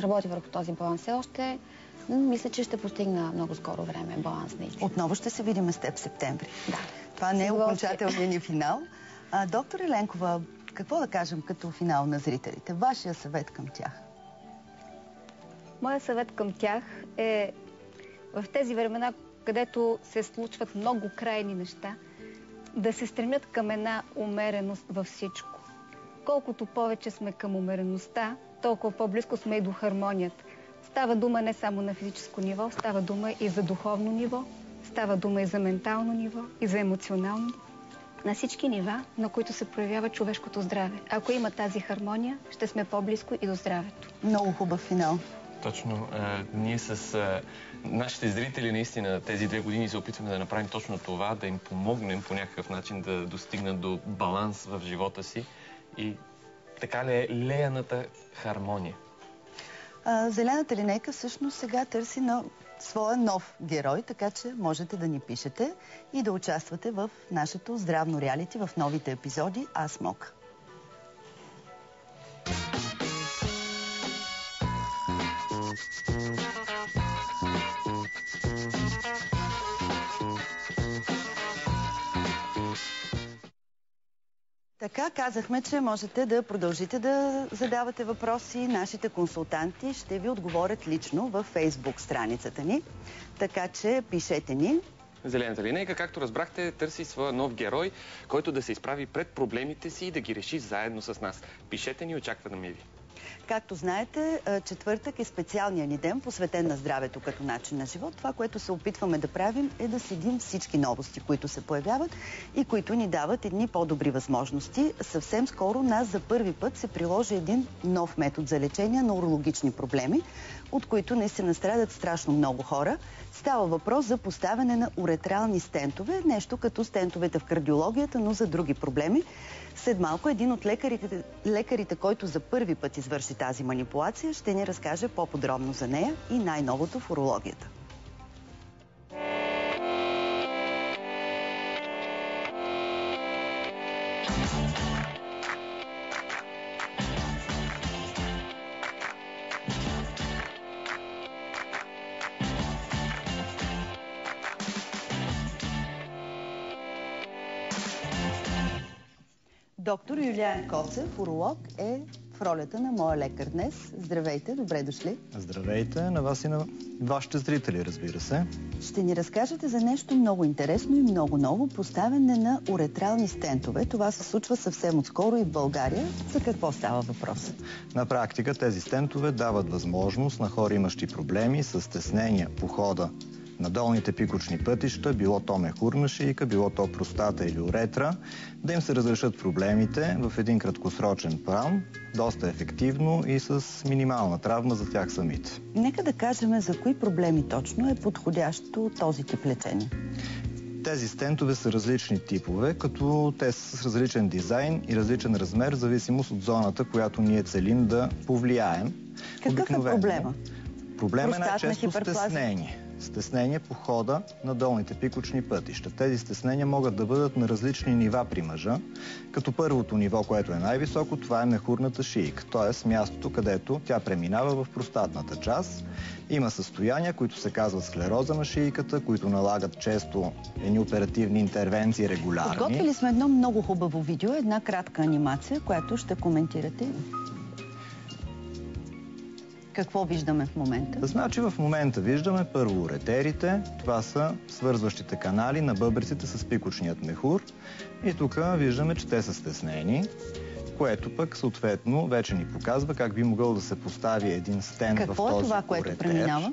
Работи върху този баланс все още. Мисля, че ще постигна много скоро време баланс наистина. Отново ще се видим с теб в септември. Да. Това не е окончателният ни финал. Доктор Еленкова, какво да кажем като финал на зрителите? Вашия съвет към тях? Моя съвет към тях е в тези времена, където се случват много крайни неща, да се стремят към една умереност във всичко. Колкото повече сме към умереността, толкова по-близко сме и до хармонията. Става дума не само на физическо ниво, става дума и за духовно ниво, става дума и за ментално ниво, и за емоционално ниво. На всички нива, на които се проявява човешкото здраве. Ако има тази хармония, ще сме по-близко и до здравето. Много хубав финал. Точно. Ние с нашите зрители наистина тези 2 години се опитваме да направим точно това, да им помогнем по някакъв начин да достигнат до баланс в живота си и така ли е леяната хармония. Зелената линейка всъщност сега търси своя нов герой, така че можете да ни пишете и да участвате в нашето здравно реалити в новите епизоди Аз мога. Така, казахме, че можете да продължите да задавате въпроси. Нашите консултанти ще ви отговорят лично във Фейсбук страницата ни. Така че пишете ни. Зелената линейка, както разбрахте, търси своя нов герой, който да се изправи пред проблемите си и да ги реши заедно с нас. Пишете ни, очакваме ви. Както знаете, четвъртък е специалният ни ден, посветен на здравето като начин на живот. Това, което се опитваме да правим, е да следим всички новости, които се появяват и които ни дават едни по-добри възможности. Съвсем скоро нас за първи път се приложи един нов метод за лечение на урологични проблеми, от които наистина страдат страшно много хора. Става въпрос за поставяне на уретрални стентове, нещо като стентовете в кардиологията, но за други проблеми. След малко един от лекарите, който за първи път извърши тази манипулация, ще ни разкаже по-подробно за нея и най-новото в урологията. Доктор Юлиан Коцев, уролог, е в ролята на моя лекар днес. Здравейте, добре дошли. Здравейте на вас и на вашите зрители, разбира се. Ще ни разкажете за нещо много интересно и много ново. Поставяне на уретрални стентове. Това се случва съвсем отскоро и в България. За какво става въпрос? На практика тези стентове дават възможност на хора, имащи проблеми с стеснения по хода на долните пикочни пътища, било то мехурна шийка, било то простата или уретра, да им се разрешат проблемите в един краткосрочен план, доста ефективно и с минимална травма за тях самите. Нека да кажем за кои проблеми точно е подходящо този тип лечение. Тези стентове са различни типове, като те са с различен дизайн и различен размер, в зависимост от зоната, която ние целим да повлияем. Какъв е проблема? Проблемът е най-често стеснение. Стеснение по хода на долните пикочни пътища. Тези стеснения могат да бъдат на различни нива при мъжа, като първото ниво, което е най-високо, това е мехурната шийка, т.е. мястото, където тя преминава в простатната част. Има състояния, които се казват склероза на шийката, които налагат често едни оперативни интервенции регулярни. Подготвили сме едно много хубаво видео, една кратка анимация, която ще коментирате. Какво виждаме в момента? Значи в момента виждаме първо уретерите. Това са свързващите канали на бъбреците с пикочният мехур. И тук виждаме, че те са стеснени, което пък съответно вече ни показва как би могъл да се постави един стент в този уретер. Какво е това, което преминава?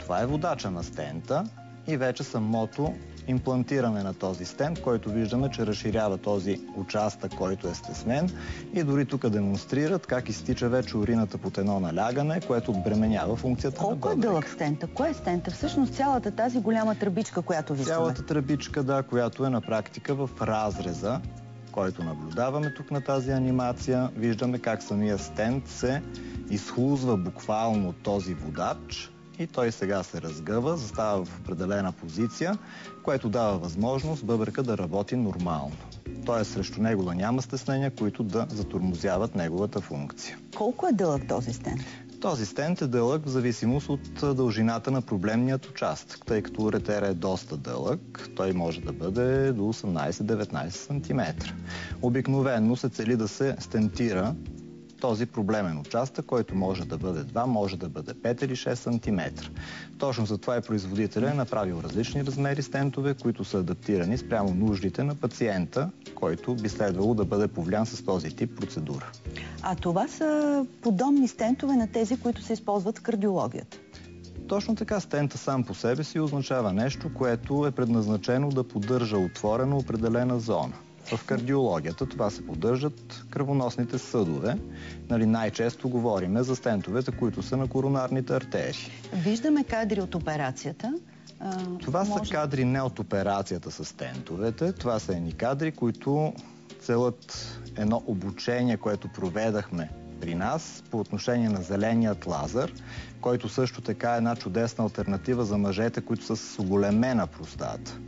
Това е водача на стента и вече самото имплантиране на този стент, който виждаме, че разширява този участък, който е стеснен, и дори тук демонстрират как изтича вече урината под едно налягане, което отбременява функцията на бъбрека. Колко е дълъг стента? Кой е стента? Всъщност цялата тази голяма тръбичка, която виждаме. Цялата тръбичка, да, която е на практика в разреза, който наблюдаваме тук на тази анимация. Виждаме как самия стент се изхлузва буквално от този водач и той сега се разгъва, застава в определена позиция, което дава възможност бъбрека да работи нормално. Тоест срещу него да няма стеснения, които да затормозяват неговата функция. Колко е дълъг този стент? Този стент е дълъг в зависимост от дължината на проблемният участък, тъй като уретера е доста дълъг, той може да бъде до 18-19 см. Обикновено се цели да се стентира този проблемен участък, който може да бъде 2, може да бъде 5 или 6 см. Точно за това и производителят е направил различни размери стентове, които са адаптирани спрямо нуждите на пациента, който би следвало да бъде повлиян с този тип процедура. А това са подобни стентове на тези, които се използват в кардиологията? Точно така, стента сам по себе си означава нещо, което е предназначено да поддържа отворена определена зона. В кардиологията това се поддържат кръвоносните съдове. Най-често говорим за стентовете, които са на коронарните артерии. Виждаме кадри от операцията. Това са кадри не от операцията с стентовете. Това са едни кадри, които целят едно обучение, което проведахме при нас по отношение на зеленият лазер, който също така е една чудесна алтернатива за мъжете, които са с оголемена простата.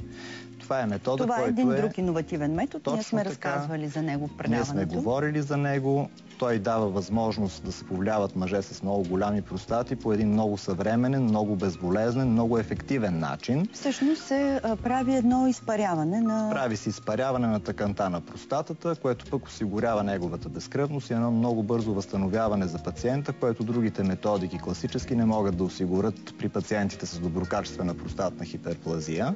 Това е метода, това е който един друг иновативен метод. Ние сме така, разказвали за него в предаването. Ние сме говорили за него. Той дава възможност да се повлияват мъже с много голями простати по един много съвременен, много безболезнен, много ефективен начин. Всъщност се прави едно изпаряване на... Прави се изпаряване на тъканта на простатата, което пък осигурява неговата безкръвност и едно много бързо възстановяване за пациента, което другите методики класически не могат да осигурят при пациентите с доброкачествена простатна хиперплазия.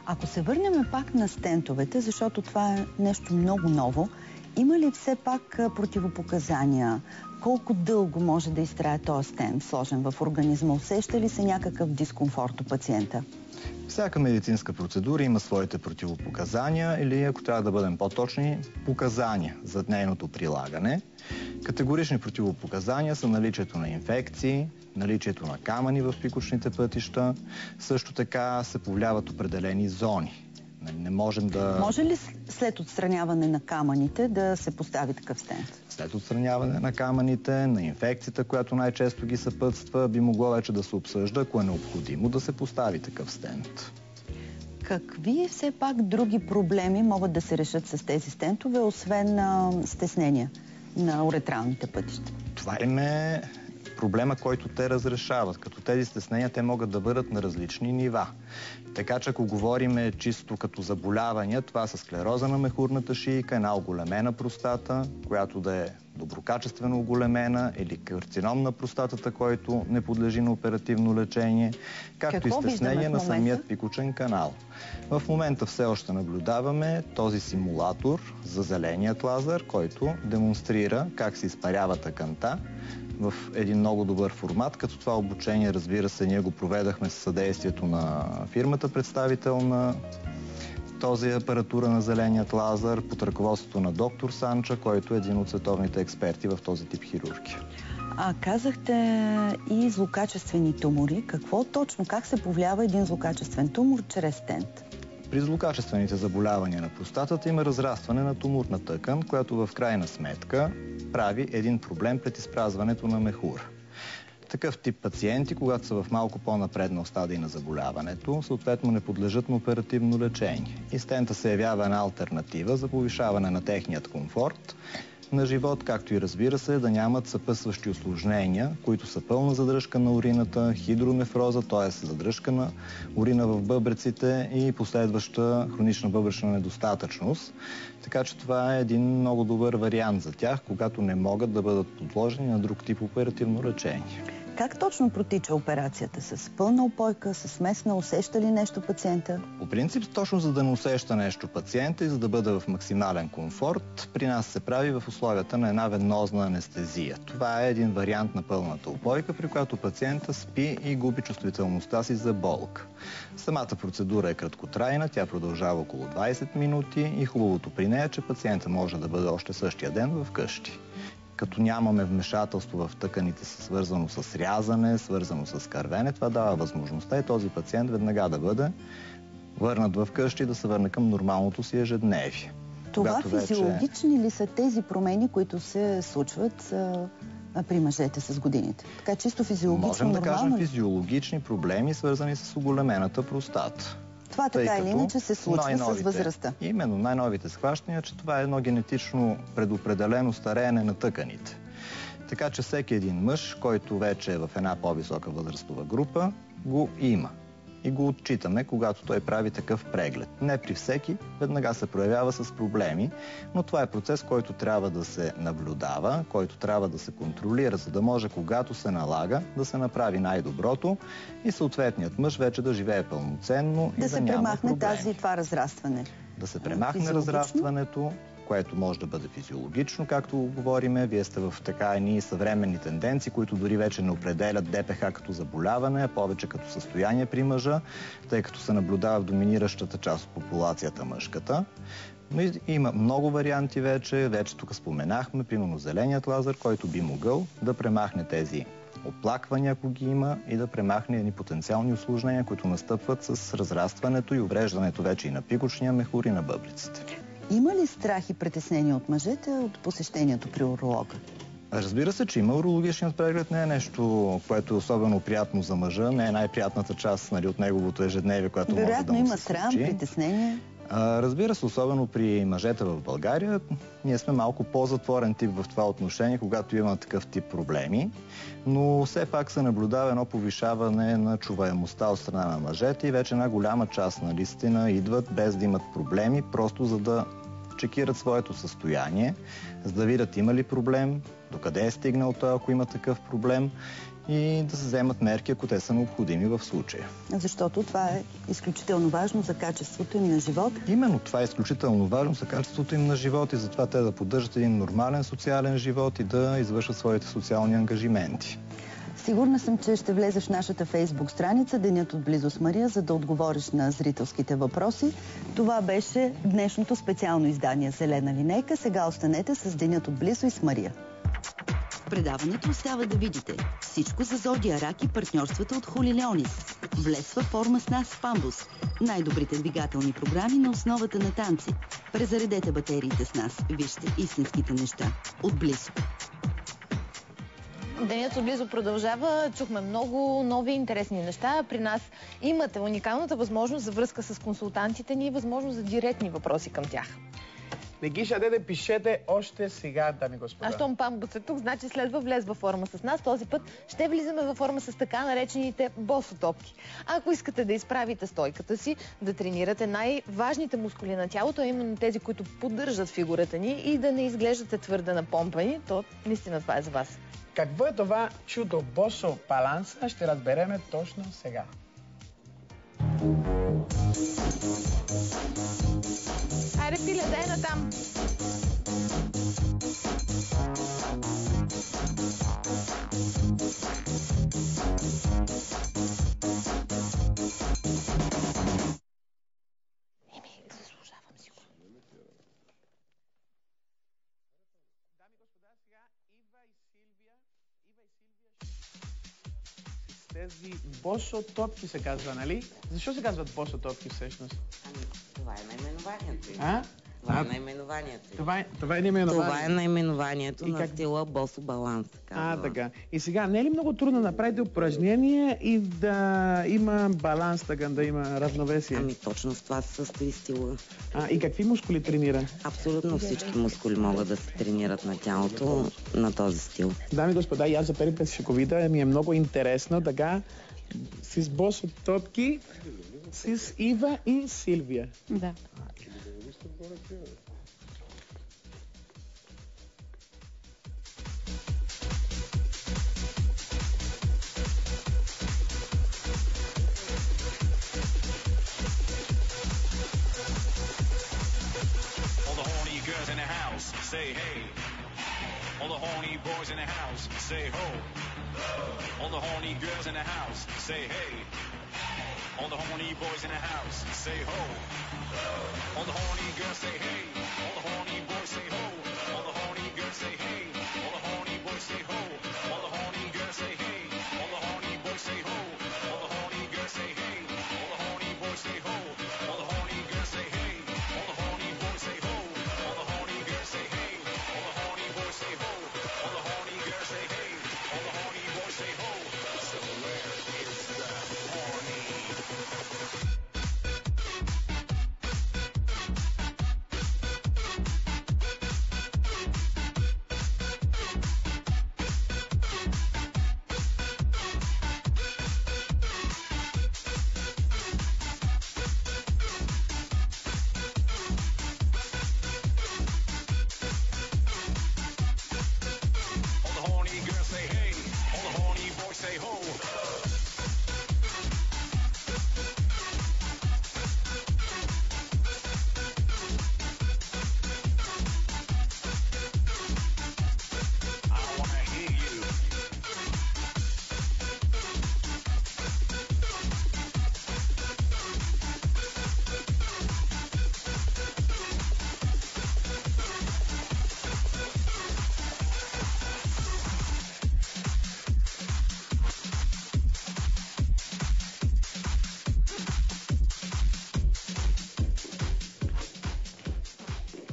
Ако се върнем пак на стентовете, защото това е нещо много ново, има ли все пак противопоказания? Колко дълго може да изтрае този стент, сложен в организма? Усеща ли се някакъв дискомфорт у пациента? Всяка медицинска процедура има своите противопоказания или, ако трябва да бъдем по-точни, показания за нейното прилагане. Категорични противопоказания са наличието на инфекции, наличието на камъни в пикочните пътища. Също така се повлияват определени зони. Не можем да... Може ли след отстраняване на камъните да се постави такъв стент? След отстраняване на камъните, на инфекцията, която най-често ги съпътства, би могло вече да се обсъжда, ако е необходимо, да се постави такъв стент. Какви все пак други проблеми могат да се решат с тези стентове, освен стеснения на уретралните пътища? Това е проблема, който те разрешават. Като тези стеснения, те могат да бъдат на различни нива. Така че ако говорим чисто като заболявания, това са склероза на мехурната шийка, една оголемена простата, която да е доброкачествено оголемена, или карцином на простатата, който не подлежи на оперативно лечение, както и стеснение на самият пикочен канал. В момента все още наблюдаваме този симулатор за зеленият лазер, който демонстрира как се изпарява тъканта в един много добър формат, като това обучение, разбира се, ние го проведахме със съдействието на фирмата, представител на този апаратура на зеленият лазер, под ръководството на доктор Санча, който е един от световните експерти в този тип хирургия. Казахте и злокачествени тумори. Какво точно, как се повлиява един злокачествен тумор чрез стент? При злокачествените заболявания на простатата има разрастване на туморна тъкан, която в крайна сметка прави един проблем пред изпразването на мехура. Такъв тип пациенти, когато са в малко по-напреднал стадий на заболяването, съответно не подлежат на оперативно лечение. И стента се явява една алтернатива за повишаване на техният комфорт на живот, както и, разбира се, да нямат съпътстващи усложнения, които са пълна задръжка на урината, хидронефроза, т.е. задръжка на урина в бъбреците и последваща хронична бъбречна недостатъчност. Така че това е един много добър вариант за тях, когато не могат да бъдат подложени на друг тип оперативно лечение. Как точно протича операцията? С пълна упойка, с смесна? Усеща ли нещо пациента? По принцип, точно за да не усеща нещо пациента и за да бъде в максимален комфорт, при нас се прави в условията на една венозна анестезия. Това е един вариант на пълната упойка, при която пациента спи и губи чувствителността си за болка. Самата процедура е краткотрайна, тя продължава около 20 минути и хубавото при нея, че пациента може да бъде още същия ден вкъщи. Като нямаме вмешателство в тъканите, свързано с рязане, свързано с кървене, това дава възможността и този пациент веднага да бъде върнат в къщи и да се върне към нормалното си ежедневие. Това физиологични ли са тези промени, които се случват при мъжете с годините? Така чисто физиологично, можем да нормално кажем физиологични проблеми, свързани с оголемената простата. Това така или иначе се случва с възрастта. Именно най-новите схващания, че това е едно генетично предопределено стареене на тъканите. Така че всеки един мъж, който вече е в една по-висока възрастова група, го има. и го отчитаме, когато той прави такъв преглед. Не при всеки, веднага се проявява с проблеми, но това е процес, който трябва да се наблюдава, който трябва да се контролира, за да може, когато се налага, да се направи най-доброто и съответният мъж вече да живее пълноценно и да няма проблеми. Това разрастване. Да се премахне разрастването, което може да бъде физиологично, както говориме. Вие сте в така едни съвременни тенденции, които дори вече не определят ДПХ като заболяване, а повече като състояние при мъжа, тъй като се наблюдава в доминиращата част от популацията мъжката. Но има много варианти вече. Вече тук споменахме, примерно зеленият лазер, който би могъл да премахне тези оплаквания, ако ги има, и да премахне едни потенциални усложнения, които настъпват с разрастването и увреждането вече и на пикочния мехур и на бъбриците. Има ли страх и притеснение от мъжете от посещението при уролога? Разбира се, че има. Урологичният преглед не е нещо, което е особено приятно за мъжа, не е най-приятната част от неговото ежедневие, което може да му се случи. Вероятно има срам, притеснение. Разбира се, особено при мъжете в България, ние сме малко по-затворен тип в това отношение, когато има такъв тип проблеми, но все пак се наблюдава едно повишаване на чуваемостта от страна на мъжете и вече една голяма част наистина идват без да имат проблеми, просто за да чекират своето състояние, за да видят има ли проблем, докъде е стигнал той, ако има такъв проблем, и да се вземат мерки, ако те са необходими в случая. Защото това е изключително важно за качеството им на живот. Именно това е изключително важно за качеството им на живот и затова те да поддържат един нормален социален живот и да извършат своите социални ангажименти. Сигурна съм, че ще влезеш в нашата Фейсбук страница Денят отблизо с Мария, за да отговориш на зрителските въпроси. Това беше днешното специално издание Зелена линейка. Сега останете с Денят отблизо и с Мария. В предаването остава да видите всичко за Зодия Рак и партньорствата от Хули Леонис. Влезва форма с нас в Памбус. Най-добрите двигателни програми на основата на танци. Презаредете батериите с нас. Вижте истинските неща. Отблизо. Денят отблизо продължава. Чухме много нови интересни неща. При нас имате уникалната възможност за връзка с консултантите ни и възможност за директни въпроси към тях. Не ги шадете, пишете още сега, дами и господа. А щом Памбус е тук, значи следва влез във форма с нас. Този път ще влизаме във форма с така наречените босотопки. Ако искате да изправите стойката си, да тренирате най-важните мускули на тялото, а именно тези, които поддържат фигурата ни и да не изглеждате твърде напомпани, то наистина това е за вас. Какво е това чудо босо баланса, ще разбереме точно сега. Хайде, пиле, дай натам! Заслужавам си го. Дами и господа, сега Ива и Силвия тези босотопки се казва, нали? Защо се казват босотопки всъщност? Това е наименованието. Това е наименованието. Това е наименованието на стила босо баланс. Така. И сега, не е ли много трудно да направите упражнение и да има баланс, така, да има равновесие? Точно с това се състои стила. И какви мускули тренира? Абсолютно всички мускули могат да се тренират на тялото на този стил. Дами и господа, и аз за първи път ще го видя, ми е много интересно, така, с босотопки, с Ива и Силвия. Да. Say hey. All the horny boys in the house, say ho. All the horny girls in the house, say hey. All the horny boys in the house, say ho. All the horny girls say hey. All the horny boys say ho. All the horny girls say hey. All the horny boys say ho. All the horny girls say hey. All the horny boys say ho. All the horny girls say hey. All the horny boys say ho. All the horny girls say hey. All the horny boys say ho. All the horny girls say hey. All the horny boys say ho. All the horny girls say hey. All the horny boys say ho. So where is the horny?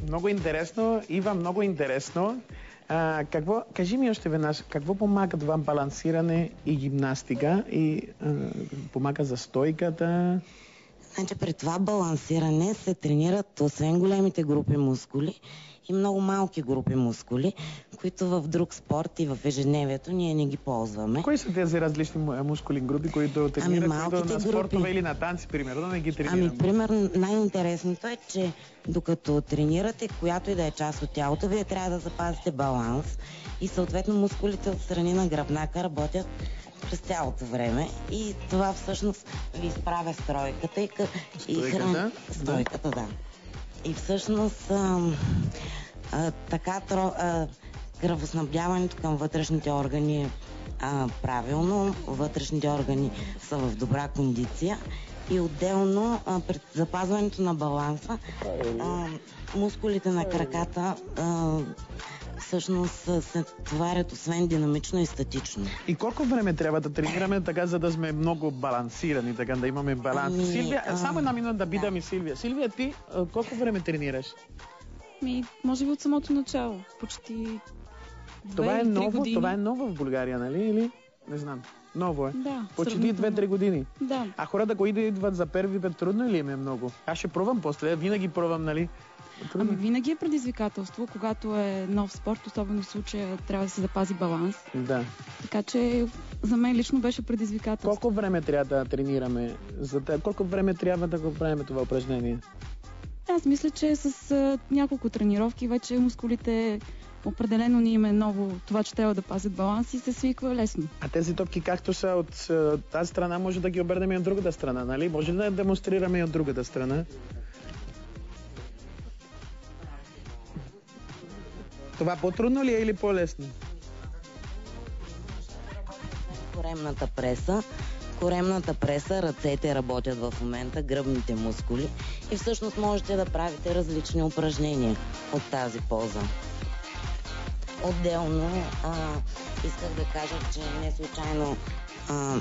Много интересно, Ива, много интересно. Кажи ми още веднъж, какво помагат вам балансиране и гимнастика и помага за стойката? Значи при това балансиране се тренират освен големите групи мускули и много малки групи мускули, които в друг спорт и в ежедневието ние не ги ползваме. Кои са тези различни мускулни групи, които тренират, които на спортове или на танци, примерно, не ги тренираме? Примерно, най-интересното е, че докато тренирате която и да е част от тялото, вие трябва да запазите баланс и съответно мускулите от страни на гръбнака работят през цялото време и това всъщност ви изправя стройката стойката, да. И всъщност така кръвоснабдяването към вътрешните органи е правилно, вътрешните органи са в добра кондиция и отделно пред запазването на баланса мускулите на краката всъщност се товарят освен динамично и статично. И колко време трябва да тренираме така, за да сме много балансирани, така да имаме баланс? Силвия, само една минута да бидам и Силвия. Силвия, ти колко време тренираш? Може би от самото начало. Почти 2-3 години. Това е ново в България, нали? Или? Не знам. Ново е. Да. Почти 2-3 години. Да. А хората, които идват за първи път, трудно ли им е много? Аз ще пробвам после. Винаги пробвам, нали? Винаги е предизвикателство, когато е нов спорт, особено в случая трябва да се запази баланс. Да. Така че за мен лично беше предизвикателство. Колко време трябва да тренираме? Колко време трябва да го правим това упражнение? Аз мисля, че с няколко тренировки вече мускулите определено ни им е ново това, че трябва да пазят баланс и се свиква лесно. А тези топки както са от тази страна, може да ги обърнем и от другата страна, нали? Може ли да демонстрираме и от другата страна? Това по-трудно ли е или по-лесно? Коремната преса, ръцете работят в момента, гръбните мускули и всъщност можете да правите различни упражнения от тази поза. Отделно исках да кажа, че не случайно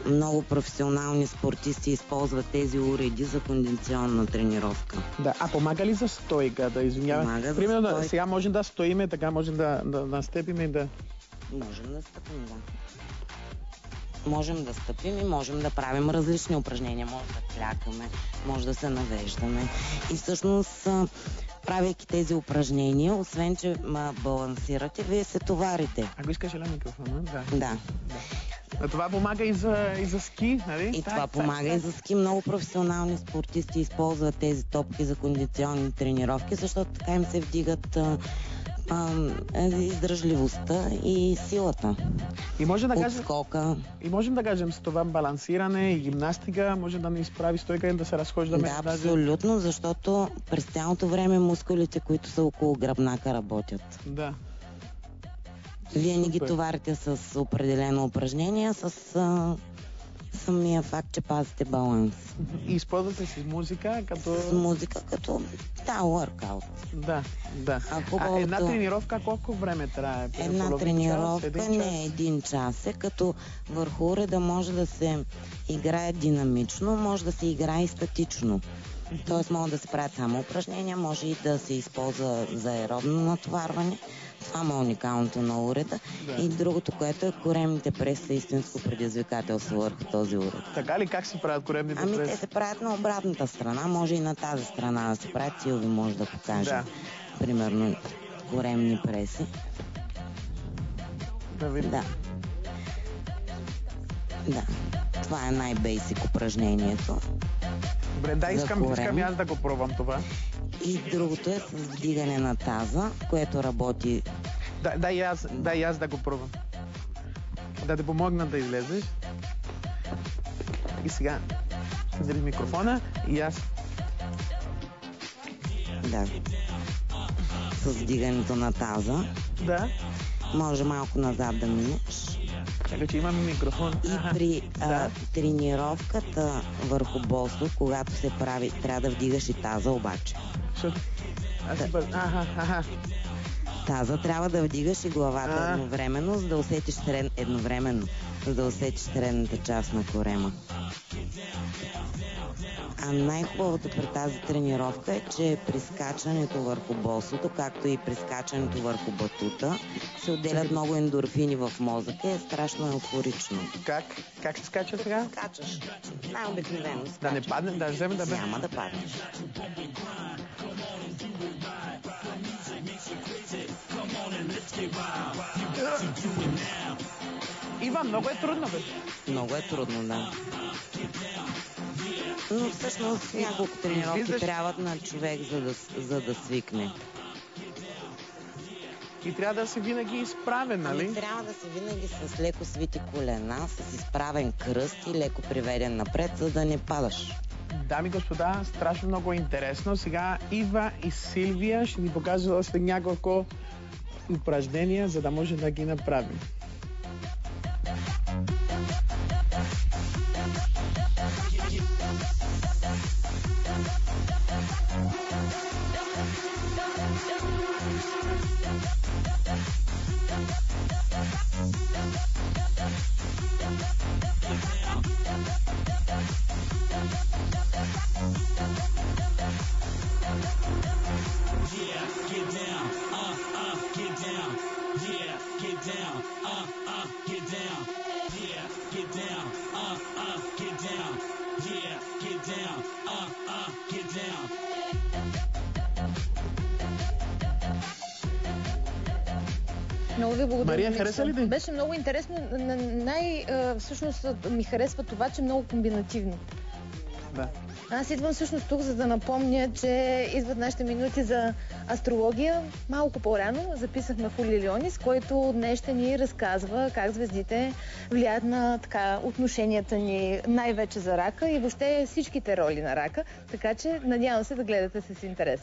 много професионални спортисти използват тези уреди за кондиционна тренировка. Да, помага ли за стойка? Да, извинявам. Помага примерно, за стойка. Сега можем да стоиме, така можем да настъпим и да... Можем да стъпим, да. Можем да стъпим и можем да правим различни упражнения. Може да клякаме, може да се навеждаме. И всъщност, правейки тези упражнения, освен че балансирате, вие се товарите. Ако искаш ли микрофона? Да. А това помага и за ски, нали? И това помага и за ски. Много професионални спортисти използват тези топки за кондиционни тренировки, защото така им се вдигат издръжливостта и силата. И може да кажем, отскока. И можем да кажем с това балансиране и гимнастика, може да ни изправи стойка и да се разхождаме. Да, абсолютно, защото през цялото време мускулите, които са около гръбнака, работят. Да. Вие не ги товарите с определено упражнение, с самия факт, че пазите баланс. И използвате си музика като... С музика като... Да, workout. Да. Една тренировка колко време трае? Една тренировка не е 1 час, като върху уреда може да се играе динамично, може да се играе и статично. Тоест може да се правят само упражнения, може и да се използва за аеробно натоварване. Това е уникалното на уреда. Да. И другото, което е коремните преси са истинско предизвикателство върху този уред. Така ли? Как се правят коремните преси? Те се правят на обратната страна, може и на тази страна да се правят. Силви може да покаже. Да. Примерно коремни преси. Да видим. Да. Това е най-бейсик упражнението. Добре, да, искам и аз да го пробвам това. И другото е с вдигане на таза, което работи... Да, и аз да го пробвам. Да те помогна да излезеш. И сега взели микрофона и аз... Да. С вдигането на таза. Да. Може малко назад да минеш. Така че имам микрофон. И при тренировката върху босо, когато се прави, трябва да вдигаш и таза обаче. Таза трябва да вдигаш и главата едновременно, за да усетиш средната част на корема. А най-хубавото при тази тренировка е, че при скачането върху босото, както и при скачането върху батута, се отделят много ендорфини в мозъка и е страшно еуфорично. Как се скача сега? Скачаш. Най-обикновено скачаш. Да не паднем, да вземем да бе. Няма да паднеш. Иван, много е трудно, бе. Много е трудно, да. Но всъщност няколко тренировки трябват на човек, за да свикне. И трябва да си винаги изправен, нали? Трябва да си винаги с леко свити колена, с изправен кръст и леко приведен напред, за да не падаш. Дами и господа, страшно много интересно. Сега Ива и Силвия ще ни покажат още няколко упражнения, за да може да ги направим. Много ви благодаря. Мария, хареса ли ти? Беше много интересно. Всъщност ми харесва това, че е много комбинативно. Да. Аз идвам всъщност тук, за да напомня, че идват нашите минути за астрология. Малко по-рано записахме Хули Леонис, който днес ще ни разказва как звездите влияят на отношенията ни, най-вече за рака и въобще всичките роли на рака. Така че надявам се да гледате с интерес.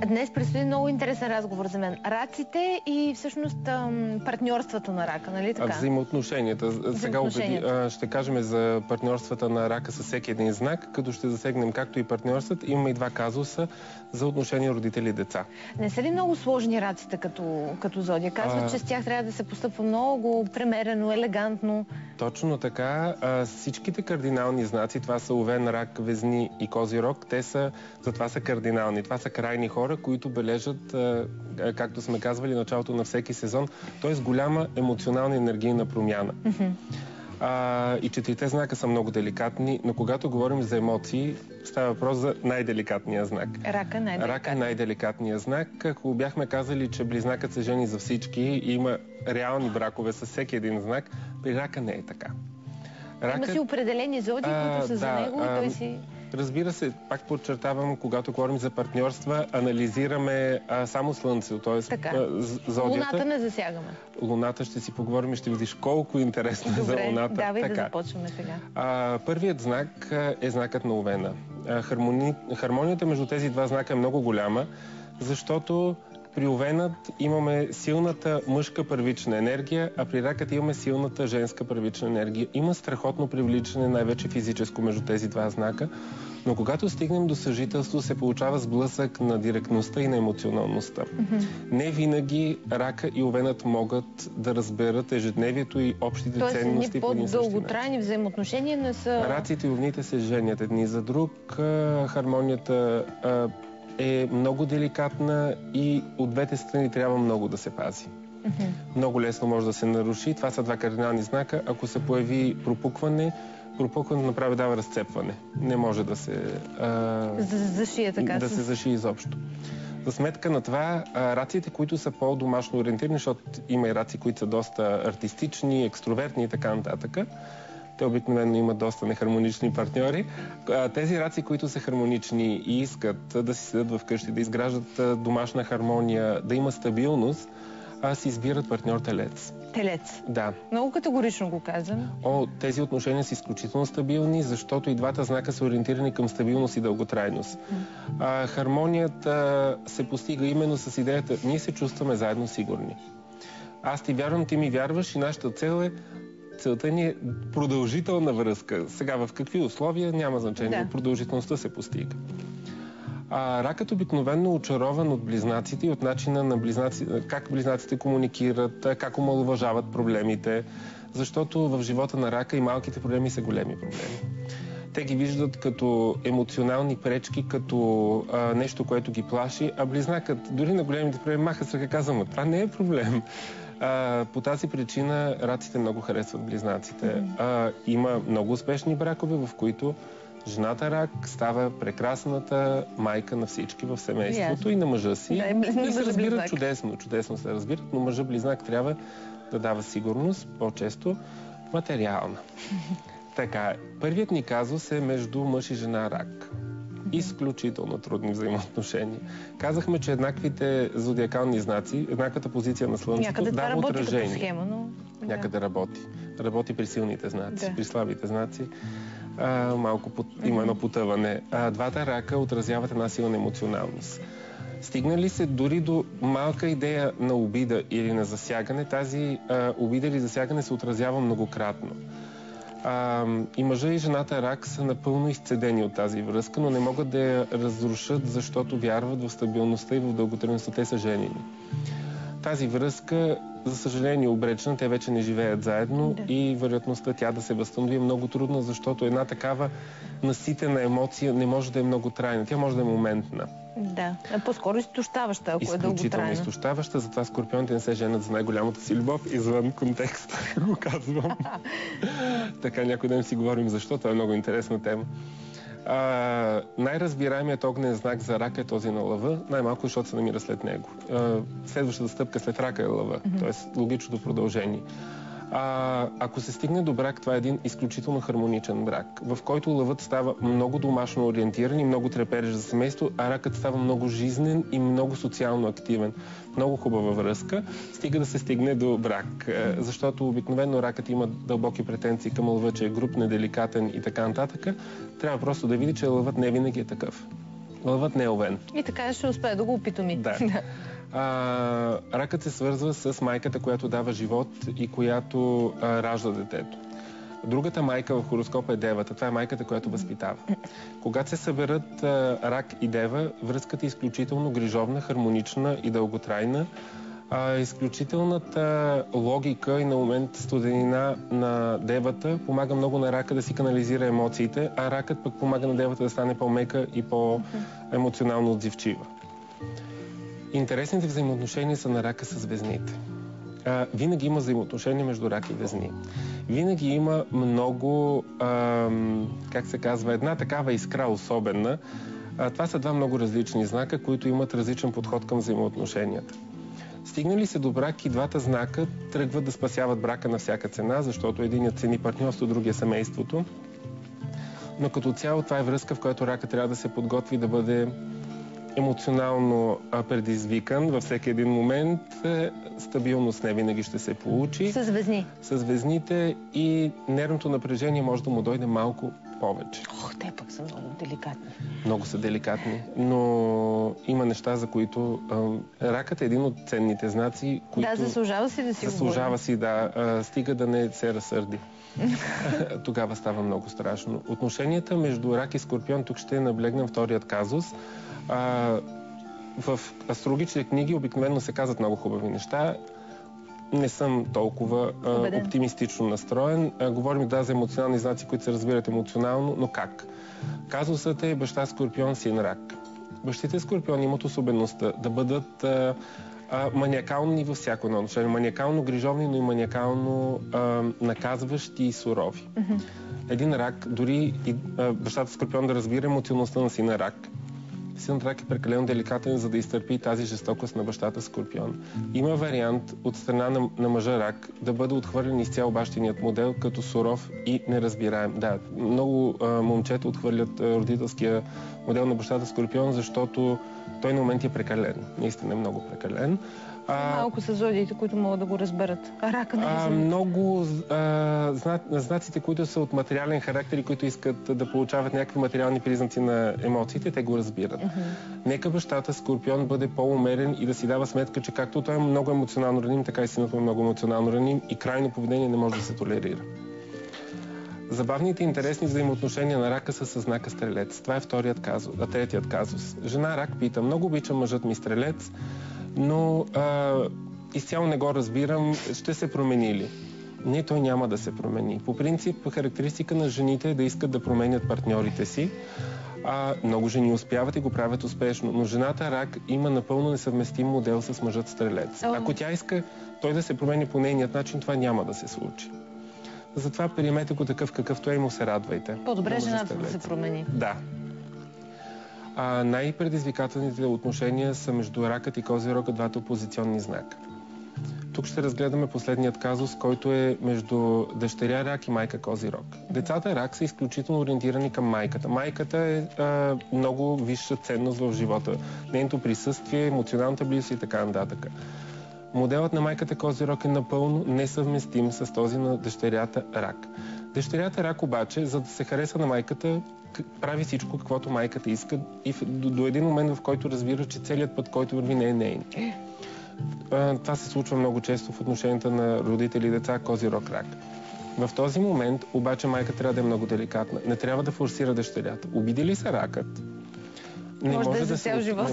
Днес предстои много интересен разговор за мен. Раците и всъщност партньорствата на рака, нали така? Взаимоотношенията. Сега ще кажем за партньорствата на рака с всеки един знак, като ще засегнем както и партньорствата. Имаме и два казуса за отношения родители-деца. Не са ли много сложни раците като зодия? Казват, че с тях трябва да се постъпва много премерено, елегантно. Точно така. Всичките кардинални знаци, това са Овен, Рак, Везни и Козирог, затова са кардинални. Това са крайни хора, които бележат, както сме казвали, началото на всеки сезон, т.е. голяма емоционална енергийна промяна. И четирите знака са много деликатни, но когато говорим за емоции, става въпрос за най-деликатния знак. Рака е най-деликатният знак. Ако бяхме казали, че близнакът се жени за всички и има реални бракове с всеки един знак, при рака не е така. Има си определени зодии, които са за него и той си... Разбира се, пак подчертавам, когато говорим за партньорства, анализираме само Слънцето, т.е. зодията. Луната не засягаме. Луната ще си поговорим и ще видиш колко интересно е за Луната. Добре, давай да започваме сега. Първият знак е знакът на Овена. Хармонията между тези два знака е много голяма, защото при Овенът имаме силната мъжка първична енергия, а при ракът имаме силната женска първична енергия. Има страхотно привличане, най-вече физическо, между тези два знака, но когато стигнем до съжителство, се получава сблъсък на директността и на емоционалността. Не винаги рака и Овенът могат да разберат ежедневието и общите ценности по един същи начин. Тоест, по-дълготрайни взаимоотношения не са... Раците и Овните се женят едни за друг. Хармонията е много деликатна и от двете страни трябва много да се пази. Много лесно може да се наруши. Това са два кардинални знака. Ако се появи пропукването направи дава разцепване. Не може да се... зашие така. Да се зашие изобщо. За сметка на това, рациите, които са по-домашно ориентирани, защото има и раци, които са доста артистични, екстровертни и така нататък, те обикновено имат доста нехармонични партньори. Тези раци, които са хармонични и искат да си седат вкъщи, да изграждат домашна хармония, да има стабилност, си избират партньор телец. Телец? Да. Много категорично го казвам. Тези отношения са изключително стабилни, защото и двата знака са ориентирани към стабилност и дълготрайност. Хармонията се постига именно с идеята, ние се чувстваме заедно сигурни. Аз ти вярвам, ти ми вярваш и нашата целта ни е продължителна връзка. Сега в какви условия няма значение, продължителността се постига. Ракът обикновено е очарован от близнаците и от начина на как близнаците комуникират, как омаловажават проблемите, защото в живота на рака и малките проблеми са големи проблеми. Те ги виждат като емоционални пречки, като нещо, което ги плаши, а близнакът дори на големите проблеми маха с ръка, казва, това не е проблем. По тази причина раците много харесват близнаците. Има много успешни бракове, в които жената рак става прекрасната майка на всички в семейството и на мъжа си. И се разбират чудесно се разбират, но мъжа близнак трябва да дава сигурност, по-често материална. Така, първият ни казус е между мъж и жена рак. Изключително трудни взаимоотношения. Казахме, че еднаквите зодиакални знаци, еднаквата позиция на Слънцето дава отражение. Някъде схема, но... Някъде работи. Работи при силните знаци, при слабите знаци. Има едно потъване. Двата рака отразяват една силна емоционалност. Стигнали се дори до малка идея на обида или на засягане, тази обида или засягане се отразява многократно. И мъжа и жената рак са напълно изцедени от тази връзка, но не могат да я разрушат, защото вярват в стабилността и в дълготрайността. Те са женени. Тази връзка, за съжаление, е обречена. Те вече не живеят заедно и вероятността тя да се възстанови е много трудна, защото една такава наситена емоция не може да е много трайна. Тя може да е моментна. Да, по-скоро изтощаваща, ако е дълготрайна. Изключително изтощаваща, затова скорпионите не се женят за най-голямата си любов, извън контекста, го казвам. Така някой ден си говорим защо, това е много интересна тема. Най-разбираемият огнен знак за рака е този на лъва, най-малко защото се намира след него. Следващата стъпка след рака е лъва, т.е. логичното продължение. Ако се стигне до брак, това е един изключително хармоничен брак, в който лъвът става много домашно ориентиран и много треперещ за семейство, а ракът става много жизнен и много социално активен. Много хубава връзка, стига да се стигне до брак, защото обикновено ракът има дълбоки претенции към лъва, че е груб, неделикатен и така нататък. Трябва просто да види, че лъвът не винаги е такъв. Лъвът не е овен. И така ще успее да го опитоми. Да. Ракът се свързва с майката, която дава живот и която ражда детето. Другата майка в хороскопа е девата. Това е майката, която възпитава. Когато се съберат рак и дева, връзката е изключително грижовна, хармонична и дълготрайна. Изключителната логика и на момент студенина на девата помага много на рака да си канализира емоциите, а ракът пък помага на девата да стане по-мека и по-емоционално отзивчива. Интересните взаимоотношения са на рака с везните. Винаги има взаимоотношения между рак и везни. Винаги има много, как се казва, една такава искра особена. Това са два много различни знака, които имат различен подход към взаимоотношенията. Стигнали се до брак и двата знака тръгват да спасяват брака на всяка цена, защото единият цени партньорство, другия семейството. Но като цяло това е връзка, в която рака трябва да се подготви да бъде емоционално предизвикан във всеки един момент. Стабилност не винаги ще се получи. С везни. С везните и нервното напрежение може да му дойде малко повече. Те пък са много деликатни. Много са деликатни, но има неща, за които ракът е един от ценните знаци, които... Да, заслужава си да си заслужава си, да. Стига да не се разсърди. Тогава става много страшно. Отношенията между рак и скорпион, тук ще наблегнем вторият казус. В астрологичните книги обикновено се казват много хубави неща. Не съм толкова оптимистично настроен. Говорим за емоционални знаци, които се разбират емоционално, но как? Казусът е баща скорпион, син рак. Бащите скорпион имат особеността да бъдат маниакални във всяко едно отношение. Маниакално грижовни, но и маниакално наказващи и сурови. Един рак, дори и бащата скорпион да разбира емоционалността на сина рак, синът рак е прекалено деликатен, за да изтърпи тази жестокост на бащата скорпион. Има вариант от страна на мъжа рак да бъде отхвърлен изцяло бащиният модел като суров и неразбираем. Да, много момчета отхвърлят родителския модел на бащата скорпион, защото той на момент е прекален. Наистина е много прекален. Малко са зодиите, които могат да го разберат. Рака не е много знаците, които са от материален характер и които искат да получават някакви материални признаци на емоциите, те го разбират. Нека бащата Скорпион бъде по-умерен и да си дава сметка, че както той е много емоционално раним, така и синът му е много емоционално раним и крайно поведение не може да се толерира. Забавните и интересни взаимоотношения на рака са със знака Стрелец. Това е третият казус. Жена рак пита: много обичам мъжът ми Стрелец, но изцяло не го разбирам, ще се промени ли? Не, той няма да се промени. По принцип, характеристика на жените е да искат да променят партньорите си. Много жени успяват и го правят успешно, но жената рак има напълно несъвместим модел с мъжът Стрелец. Ако тя иска той да се промени по нейният начин, това няма да се случи. Затова приемете го такъв какъвто е и му се радвайте. По-добре жената да се промени. Да. Най-предизвикателните отношения са между ракът и Козирога, двата опозиционни знака. Тук ще разгледаме последният казус, който е между дъщеря рак и майка Козирог. Децата рак са изключително ориентирани към майката. Майката е много висша ценност в живота. Нейното присъствие, емоционалната близост и така нататък. Моделът на майката Козирог е напълно несъвместим с този на дъщерята рак. Дъщерята рак обаче, за да се хареса на майката, прави всичко, каквото майката иска и до един момент, в който разбира, че целият път, който върви, не е нейн. Това се случва много често в отношенията на родители и деца Козирог рак. В този момент обаче майка трябва да е много деликатна. Не трябва да форсира дъщерята. Обиди ли се ракът? Може да е за цял живот.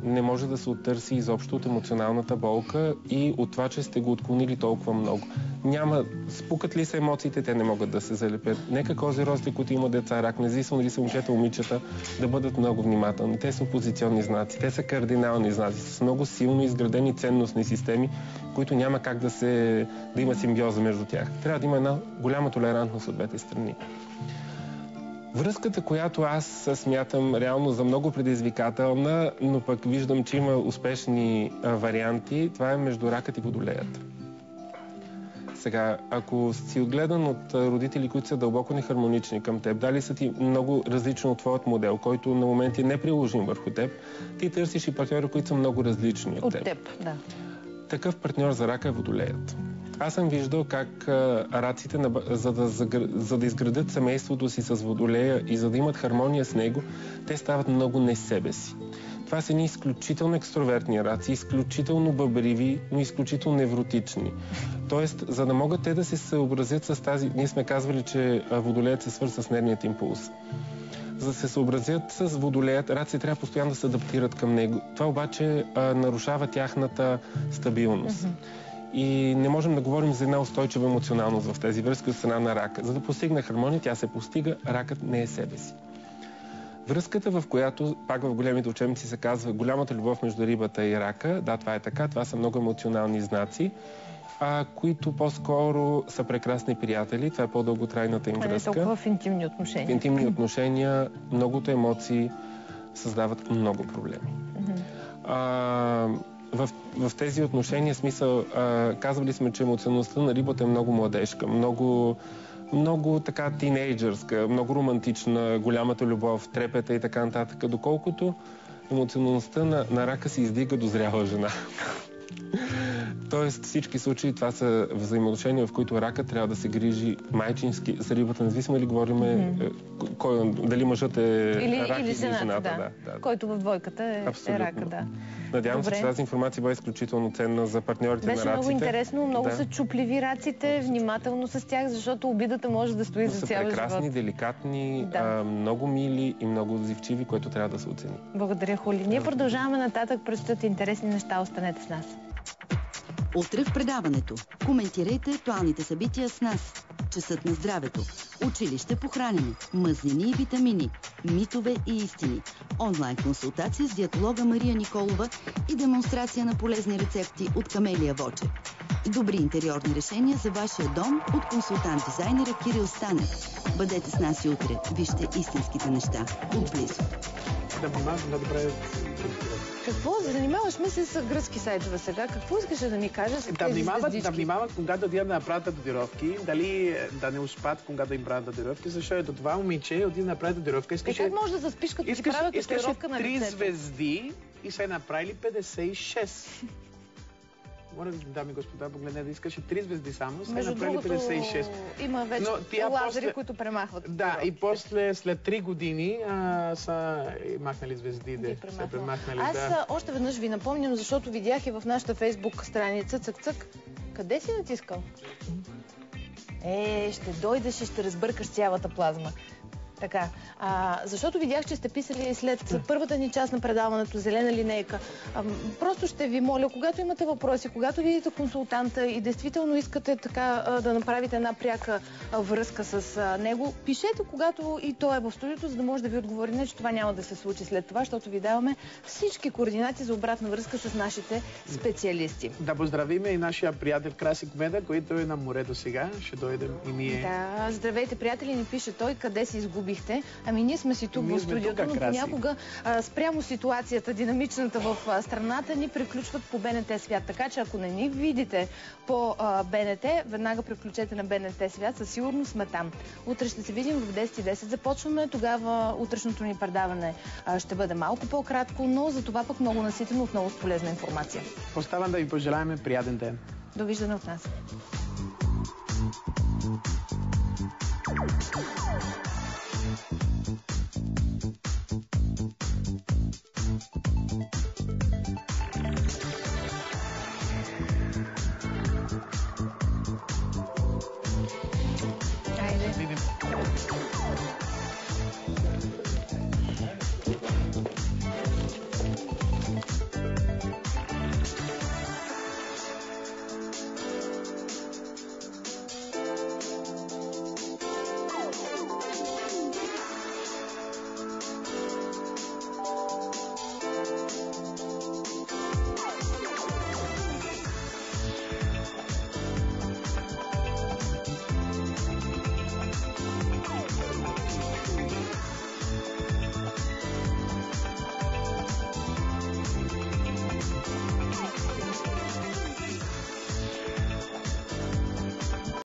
Не може да се оттърси изобщо от емоционалната болка и от това, че сте го отклонили толкова много. Спукат ли са емоциите, те не могат да се залепят. Нека козирозите, които имат деца рак, независимо дали са момчета, момичета, да бъдат много внимателни. Те са опозиционни знаци, те са кардинални знаци, с много силно изградени ценностни системи, които няма как да има симбиоза между тях. Трябва да има една голяма толерантност от двете страни. Връзката, която аз смятам реално за много предизвикателна, но пък виждам, че има успешни варианти, това е между ракът и водолеят. Сега, ако си отгледан от родители, които са дълбоко нехармонични към теб, дали са ти много различно от твоят модел, който на моменти е неприложим върху теб, ти търсиш и партньори, които са много различни от теб. Да. Такъв партньор за рака е водолеят. Аз съм виждал как раците, за да изградят семейството си с водолея и за да имат хармония с него, те стават много не себе си. Това са едни изключително екстровертни раци, изключително бъбриви, но изключително невротични. Тоест, за да могат те да се съобразят с тази... Ние сме казвали, че водолеят се свързва с нервният импулс. За да се съобразят с водолеят, раците трябва постоянно да се адаптират към него. Това обаче нарушава тяхната стабилност. И не можем да говорим за една устойчива емоционалност в тези връзки от страна на рака. За да постигне хармония, тя се постига, ракът не е себе си. Връзката, в която, пак в големите учебници се казва голямата любов между рибата и рака, да, това е така, това са много емоционални знаци, които по-скоро са прекрасни приятели, това е по-дълготрайната им връзка. Не толкова в интимни отношения. В интимни отношения многото емоции създават много проблеми. В тези отношения, смисъл, казвали сме, че емоционалността на рибата е много младежка, много така тинейджърска, много романтична, голямата любов, трепета и така нататък, доколкото емоционалността на рака се издига до зряла жена. Тоест, всички случаи това са взаимоотношения, в които рака трябва да се грижи майчински за рибата, независимо ли говорим дали мъжът е рак или жената. Да. Който в двойката е рака, да. Надявам се, че тази информация бъде изключително ценна за партньорите на раците. Беше много интересно, много са чупливи раците, внимателно с тях, защото обидата може да стои за цял живот. Са прекрасни, деликатни, много мили и много отзивчиви, което трябва да се оцени. Благодаря, Хули. Ние продължаваме нататък, предстоят интересни неща, останете с нас. Утре в предаването коментирайте актуалните събития с нас. Часът на здравето, училище по хранене, мъзнини и витамини, митове и истини, онлайн консултация с диетолога Мария Николова и демонстрация на полезни рецепти от Камелия Вочев. Добри интериорни решения за вашия дом от консултант-дизайнера Кирил Станев. Бъдете с нас и утре. Вижте истинските неща отблизо. Какво? Занимаваш ми се с гръцки сайтове сега. Какво искаше да ни кажеш? Да внимават когато да направят татуировки, дали да не успят когато им правят татуировки, защото това момиче отиде да направи татуировка. Как може да заспиш, като ти правят татуировка на лицето? Искаше 3 звезди и са направили 56. Моля, дами и господа, погледнете, искаше 3 звезди само, сега Между направили другото, 56. има вече лазери, които премахват. Да, и после, след 3 години, са махнали звездите. Аз още веднъж ви напомням, защото видях и в нашата фейсбук страница, цък-цък. Къде си натискал? Ще дойдеш и ще разбъркаш цялата плазма. Така, защото видях, че сте писали след първата ни част на предаването Зелена линейка. Просто ще ви моля, когато имате въпроси, когато видите консултанта и действително искате така да направите една пряка връзка с него, пишете, когато и той е в студиото, за да може да ви отговори. Не, че това няма да се случи след това, защото ви даваме всички координати за обратна връзка с нашите специалисти. Да поздравиме и нашия приятел Краси Комеда, който е на морето сега. Ще дойдем и ние. Да, здравейте, приятели, ни пише той, къде се изгубихте. Ами ние сме си тук в студиото, но понякога спрямо ситуацията, динамичната в страната, ни приключват по БНТ Свят. Така че ако не ни видите по БНТ, веднага приключете на БНТ Свят, със сигурност сме там. Утре ще се видим в 10:10. Започваме, тогава утрешното ни предаване ще бъде малко по-кратко, но за това пък много наситено, отново с полезна информация. Оставам да ви пожелаем приятен ден. Довиждане от нас.